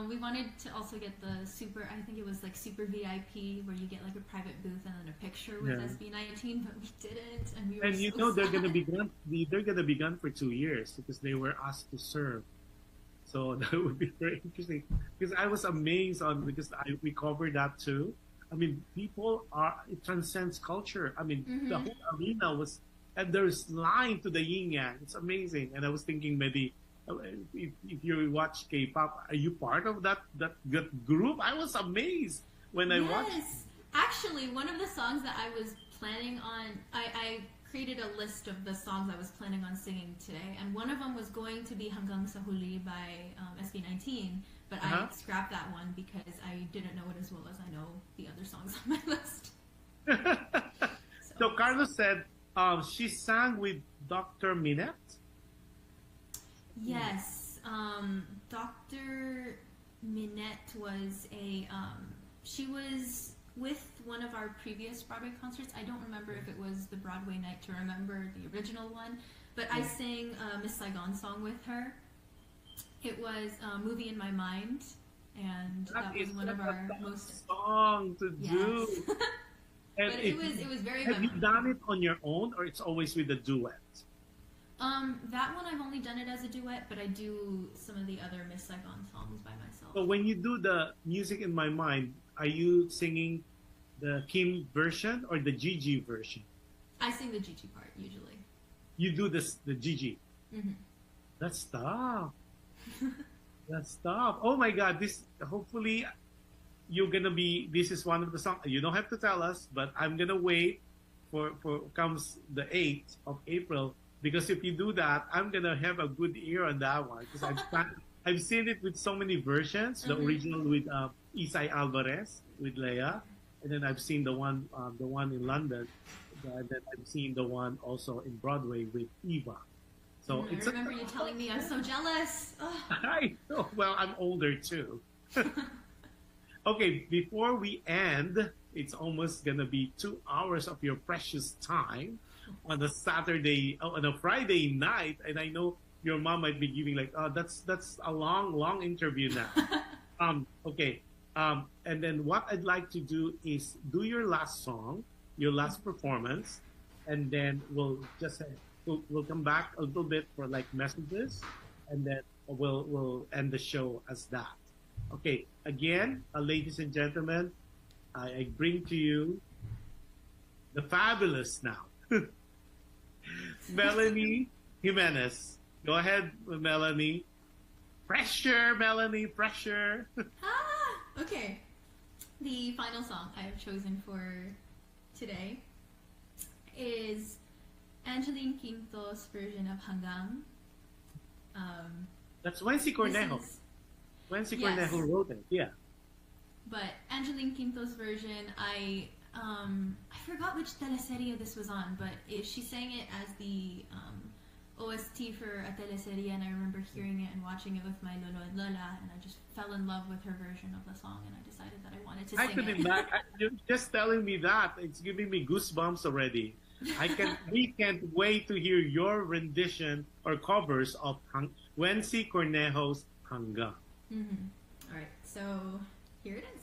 C: We wanted to also get the super, I think it was like super VIP, where you get like a private booth and then a picture with
B: Yeah.
C: SB19, but we didn't, and we were
B: And you
C: so
B: know they're
C: sad.
B: gonna be gone. They're gonna be gone for 2 years because they were asked to serve. So that would be very interesting. Because I was amazed we covered that too. I mean, it transcends culture. I mean, the whole arena was, and there's line to the yin yang. It's amazing. And I was thinking maybe if you watch K-pop, are you part of that group? I was amazed when I watched.
C: Yes, actually, one of the songs that I was planning on, I created a list of the songs I was planning on singing today, and one of them was going to be Hanggang sa Huli by SB19, but I scrapped that one because I didn't know it as well as I know the other songs on my list.
B: So Carlos said she sang with Dr. Minette.
C: Yes, Dr. Minette was she was with one of our previous Broadway concerts. I don't remember if it was the Broadway Night to Remember, the original one, but I sang a Miss Saigon song with her. It was Movie in My Mind, and that was one of our most
B: song to do.
C: But it was very
B: Have you
C: memorable.
B: done it on your own, or it's always with a duet?
C: That one I've only done it as a duet, but I do some of the other Miss Saigon songs by myself.
B: So when you do the Music in My Mind, are you singing the Kim version or the Gigi version?
C: I sing the Gigi part usually.
B: You do the Gigi.
C: Mm-hmm.
B: That's tough. That's tough. Oh my God! Hopefully this is one of the songs. You don't have to tell us, but I'm gonna wait for comes the 8th of April, because if you do that, I'm gonna have a good ear on that one, because I've seen it with so many versions. The original with Isai Alvarez with Leia, and then I've seen the one in London, and then I've seen the one also in Broadway with Eva. So
C: I remember you telling me. I'm so jealous. Oh.
B: I know. Well, I'm older too. Okay, before we end, it's almost gonna be 2 hours of your precious time on a Friday night, and I know your mom might be giving like, oh, that's a long interview now. Okay. And then what I'd like to do is do your last song, your last performance, and then we'll come back a little bit for like messages, and then we'll end the show as that. Okay, again, ladies and gentlemen, I bring to you the fabulous now, Melanie Jimenez. Go ahead, Melanie. Pressure, Melanie, pressure.
C: Okay. The final song I have chosen for today is Angeline Quinto's version of Hanggang.
B: That's Wency Cornejo. Wency Cornejo wrote it, yeah. But
C: Angeline Quinto's version, I forgot which teleserie this was on, but she sang it as the OST for a teleserie, and I remember hearing it and watching it with my lolo and lola, and I just fell in love with her version of the song, and I decided that I wanted to sing it.
B: You're just telling me that, it's giving me goosebumps already. We can't wait to hear your rendition or covers of Wency Cornejo's Hanggang.
C: All right, so here it is.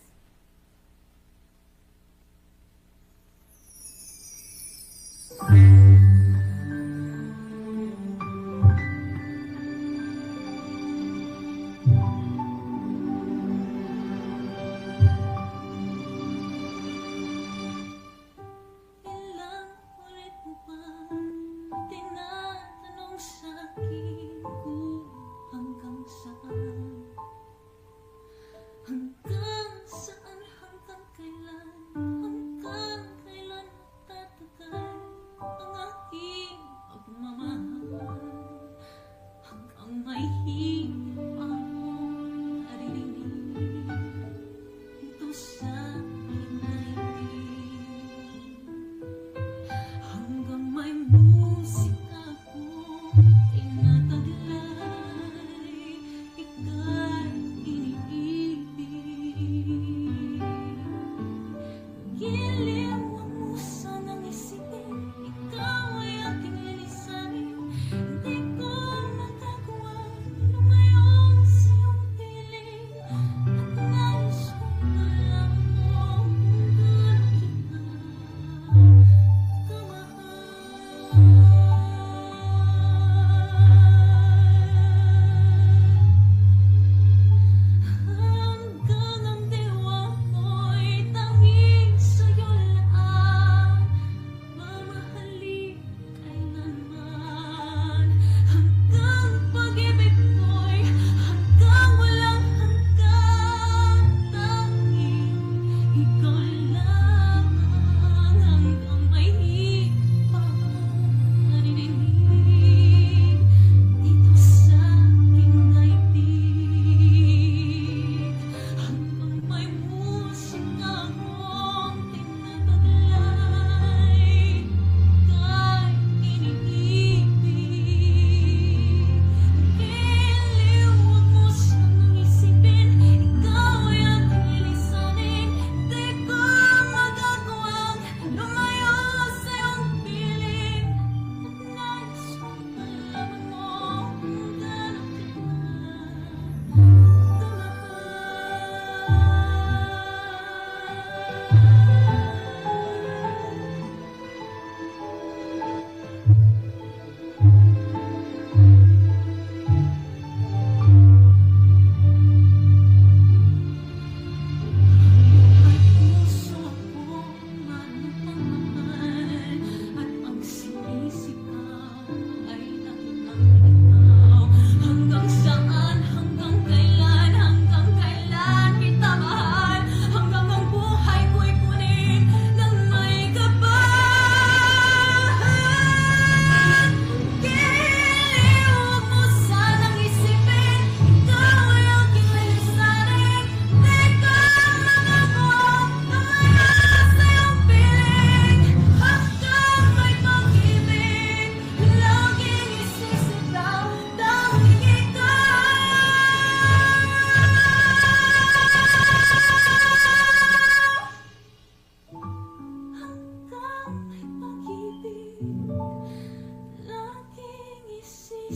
B: Oh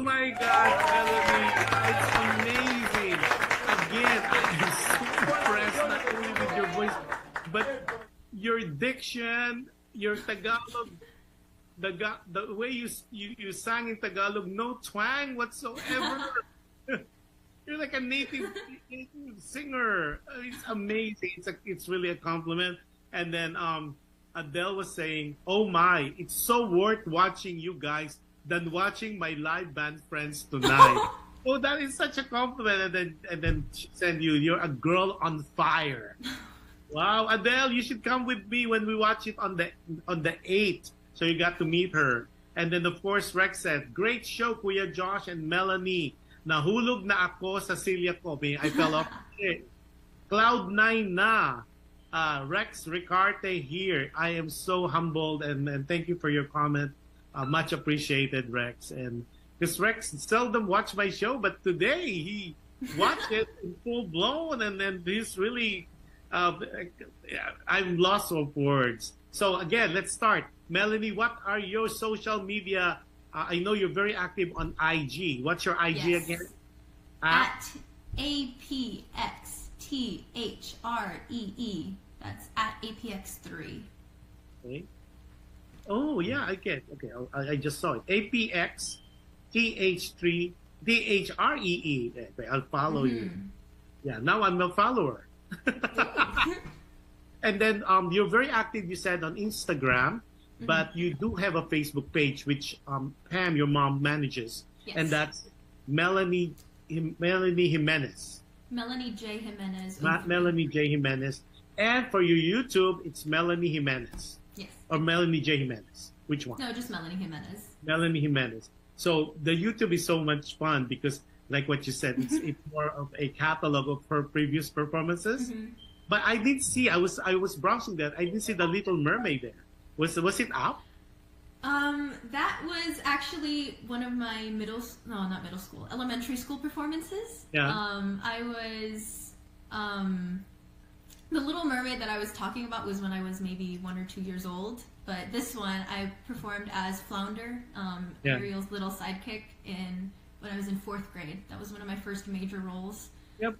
B: my God, Melanie, it's amazing. Again, I'm so impressed not only with your voice, but your diction, your Tagalog, the way you sang in Tagalog, no twang whatsoever. You're like a native singer. It's amazing. It's really a compliment. And then Adele was saying, "Oh my, it's so worth watching you guys than watching my live band friends tonight." Oh, that is such a compliment. And then she said, "You're a girl on fire." Wow, Adele, you should come with me when we watch it on the 8th. So you got to meet her. And then of course Rex said, "Great show, Kuya Josh and Melanie. Nahulog na ako sa silya ko." I fell off. Cloud 9 na. Rex Ricarte here. I am so humbled and thank you for your comment. Much appreciated, Rex. And because Rex seldom watch my show, but today he watched it in full blown, and then he's really, I'm lost of words. So again, let's start. Melanie, what are your social media? I know you're very active on IG. What's your IG
C: Yes.
B: again?
C: At APXTHREE. That's at APX3.
B: Okay. Oh yeah, I get. Okay, I just saw it. APX TH3 DHREE. Okay, I'll follow you. Yeah, now I'm a follower. And then you're very active, you said, on Instagram, but you do have a Facebook page, which Pam, your mom, manages.
C: Yes.
B: And that's Melanie Jimenez.
C: Melanie J. Jimenez.
B: Melanie J. Jimenez. And for your YouTube, it's Melanie Jimenez.
C: Yes.
B: Or Melanie J. Jimenez. Which one?
C: No, just Melanie Jimenez.
B: Melanie Jimenez. So the YouTube is so much fun because, like what you said, it's more of a catalog of her previous performances. But I did see, I was browsing that, I did see the Little Mermaid there. Was it up?
C: That was actually one of my elementary school performances.
B: Yeah.
C: I was, the Little Mermaid that I was talking about was when I was maybe 1 or 2 years old. But this one, I performed as Flounder, Ariel's little sidekick, when I was in 4th grade. That was one of my first major roles.
B: Yep.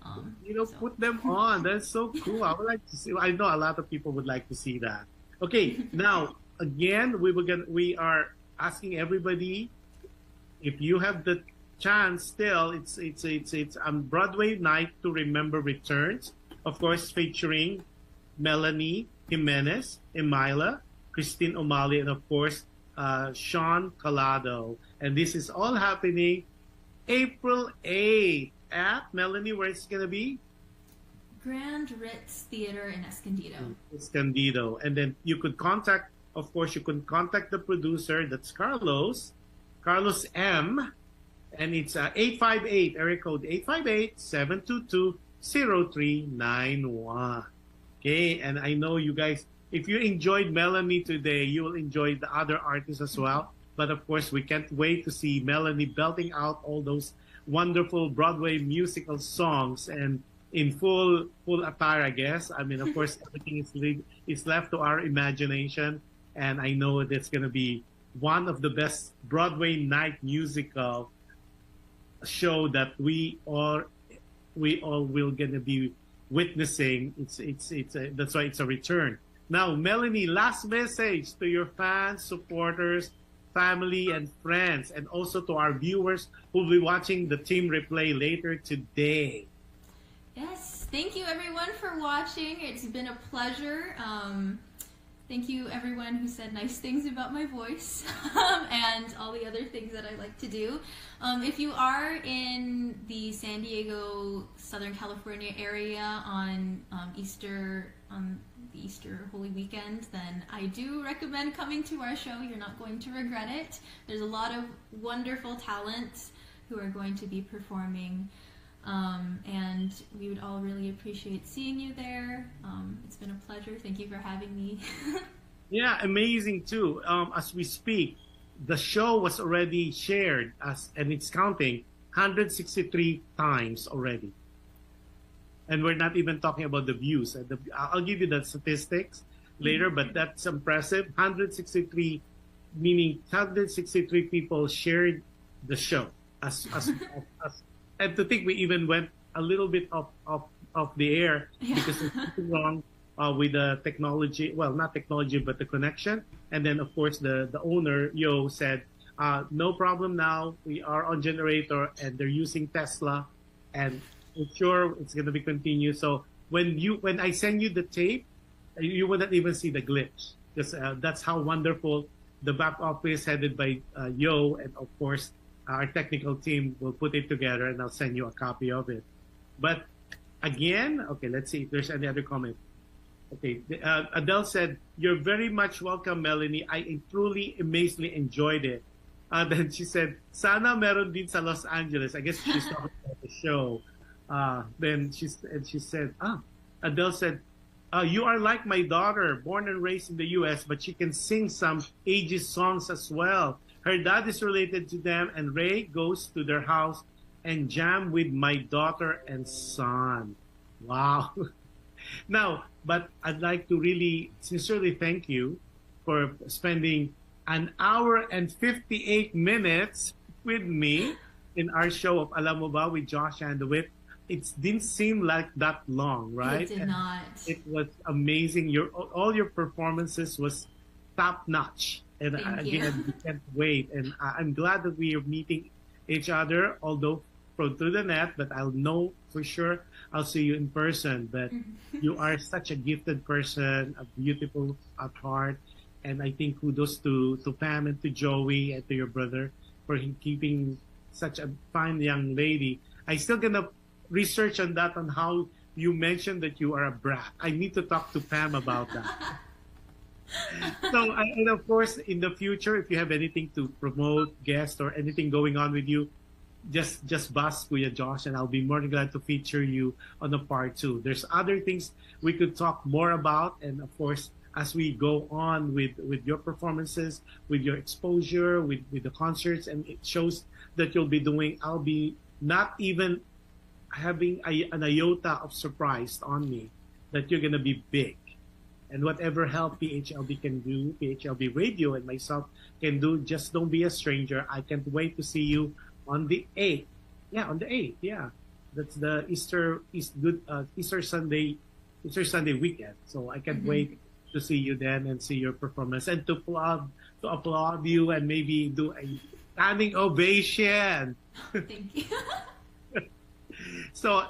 B: Put them on. That's so cool. I would like to see. I know a lot of people would like to see that. Okay, now again, we are asking everybody if you have the chance. Still, it's Broadway Night to Remember returns. Of course, featuring Melanie Jimenez, Emila, Christine O'Malley, and of course, Sean Collado. And this is all happening April 8th at Melanie, where it's going to be?
C: Grand Ritz Theater in Escondido.
B: Escondido. And then you could contact the producer, that's Carlos M. And it's 858, area code 858-722-0391. Okay, and I know you guys, if you enjoyed Melanie today, you will enjoy the other artists as well. But of course, we can't wait to see Melanie belting out all those wonderful Broadway musical songs and in full attire, I guess. I mean, of course, everything is left to our imagination. And I know that's going to be one of the best Broadway night musical show that we all will going to be witnessing. That's why it's a return. Now, Melanie, last message to your fans, supporters, family, and friends, and also to our viewers who will be watching the team replay later today.
C: Yes, thank you everyone for watching. It's been a pleasure. Thank you everyone who said nice things about my voice and all the other things that I like to do. If you are in the San Diego, Southern California area on the Easter Holy Weekend, then I do recommend coming to our show. You're not going to regret it. There's a lot of wonderful talent who are going to be performing. And we would all really appreciate seeing you there. It's been a pleasure. Thank you for having me.
B: Yeah, amazing too. As we speak, the show was already shared and it's counting 163 times already. And we're not even talking about the views. I'll give you the statistics later, but that's impressive. 163, meaning 163 people shared the show. As and to think we even went a little bit off the air because there's something wrong with the technology. Well, not technology, but the connection. And then, of course, the owner, Yo, said, no problem now. We are on generator and they're using Tesla. And I'm sure it's going to be continued. So when I send you the tape, you wouldn't even see the glitch. Because that's how wonderful the back office headed by Yo, and of course, our technical team will put it together and I'll send you a copy of it. But again, okay, let's see if there's any other comment. Okay, Adele said, "You're very much welcome, Melanie. I truly, amazingly enjoyed it." Then she said, "Sana meron din sa Los Angeles." I guess she's talking about the show. Then she said, Adele said, "You are like my daughter, born and raised in the U.S., but she can sing some ages songs as well. Her dad is related to them, and Ray goes to their house and jam with my daughter and son." Wow. Now, but I'd like to really sincerely thank you for spending an hour and 58 minutes with me in our show of Alam Mo Ba with Jush Andowitt. It didn't seem like that long, right?
C: It did not.
B: It was amazing. All your performances was top notch. And
C: Thank you.
B: again, we can't wait. And I'm glad that we are meeting each other, although through the net, but I'll know for sure I'll see you in person. But you are such a gifted person, a beautiful at heart. And I think kudos to Pam and to Joey and to your brother for keeping such a fine young lady. I still gonna research on that, on how you mentioned that you are a brat. I need to talk to Pam about that. So, and of course, in the future, if you have anything to promote, guest, or anything going on with you, just buzz Kuya Josh, and I'll be more than glad to feature you on the part 2. There's other things we could talk more about, and of course, as we go on with your performances, with your exposure, with the concerts, and it shows that you'll be doing, I'll be not even having an iota of surprise on me that you're gonna be big. And whatever help PHLV can do, PHLV Radio and myself can do, just don't be a stranger. I can't wait to see you on the 8th. Yeah, on the 8th. Yeah, that's the Easter Sunday weekend. So I can't wait to see you then and see your performance and to applaud you and maybe do a standing ovation.
C: Thank you.
B: So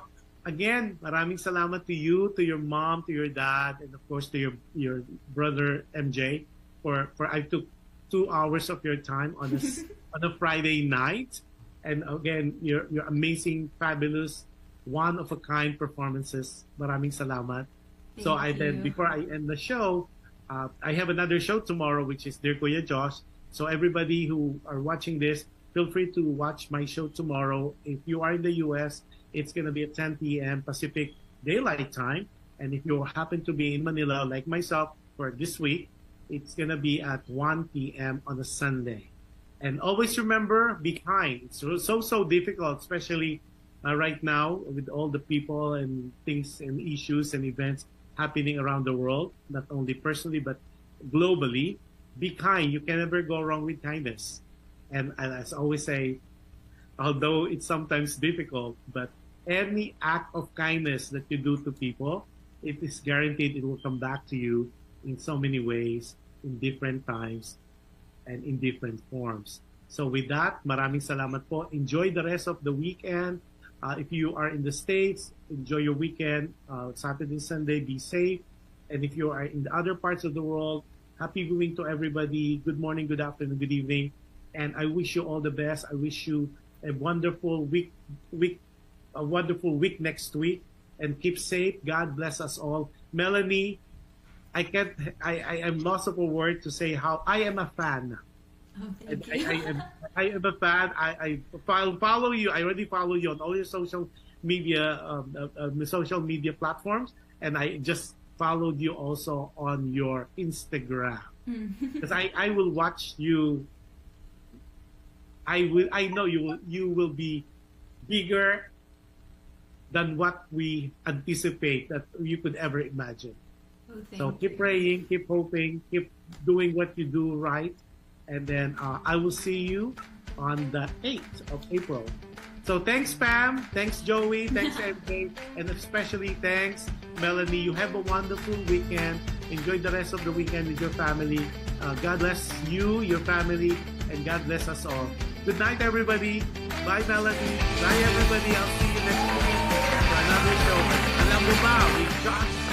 B: again, maraming salamat to you, to your mom, to your dad, and of course to your brother MJ for I took 2 hours of your time on a Friday night, and again your amazing, fabulous, one of a kind performances. Maraming salamat. Then before I end the show, I have another show tomorrow, which is Dear Kuya Josh. So everybody who are watching this, feel free to watch my show tomorrow. If you are in the U.S., it's going to be at 10 p.m. Pacific Daylight Time. And if you happen to be in Manila, like myself, for this week, it's going to be at 1 p.m. on a Sunday. And always remember, be kind. It's so difficult, especially right now with all the people and things and issues and events happening around the world, not only personally, but globally. Be kind. You can never go wrong with kindness. And as I always say, although it's sometimes difficult, but any act of kindness that you do to people, it is guaranteed it will come back to you in so many ways, in different times, and in different forms. So with that, maraming salamat po. Enjoy the rest of the weekend. If you are in the States, enjoy your weekend. Saturday, Sunday, be safe. And if you are in the other parts of the world, happy viewing to everybody. Good morning, good afternoon, good evening. And I wish you all the best. I wish you a wonderful week next week, and keep safe. God bless us all. Melanie, I am lost of a word to say how I am a fan.
C: Oh, thank you.
B: I am a fan. I follow you. I already follow you on all your social media platforms, and I just followed you also on your Instagram. Because I will watch you. I know you will be bigger than what we anticipate that you could ever imagine.
C: Oh,
B: So
C: thank
B: keep
C: you.
B: praying, keep hoping, keep doing what you do right. And then I will see you on the 8th of April. So thanks, Pam. Thanks, Joey. Thanks, MK. And especially thanks, Melanie. You have a wonderful weekend. Enjoy the rest of the weekend with your family. God bless you, your family, and God bless us all. Good night, everybody. Bye, Melanie. Bye, everybody. I'll see you next week for another show. Alam mo ba, with Jush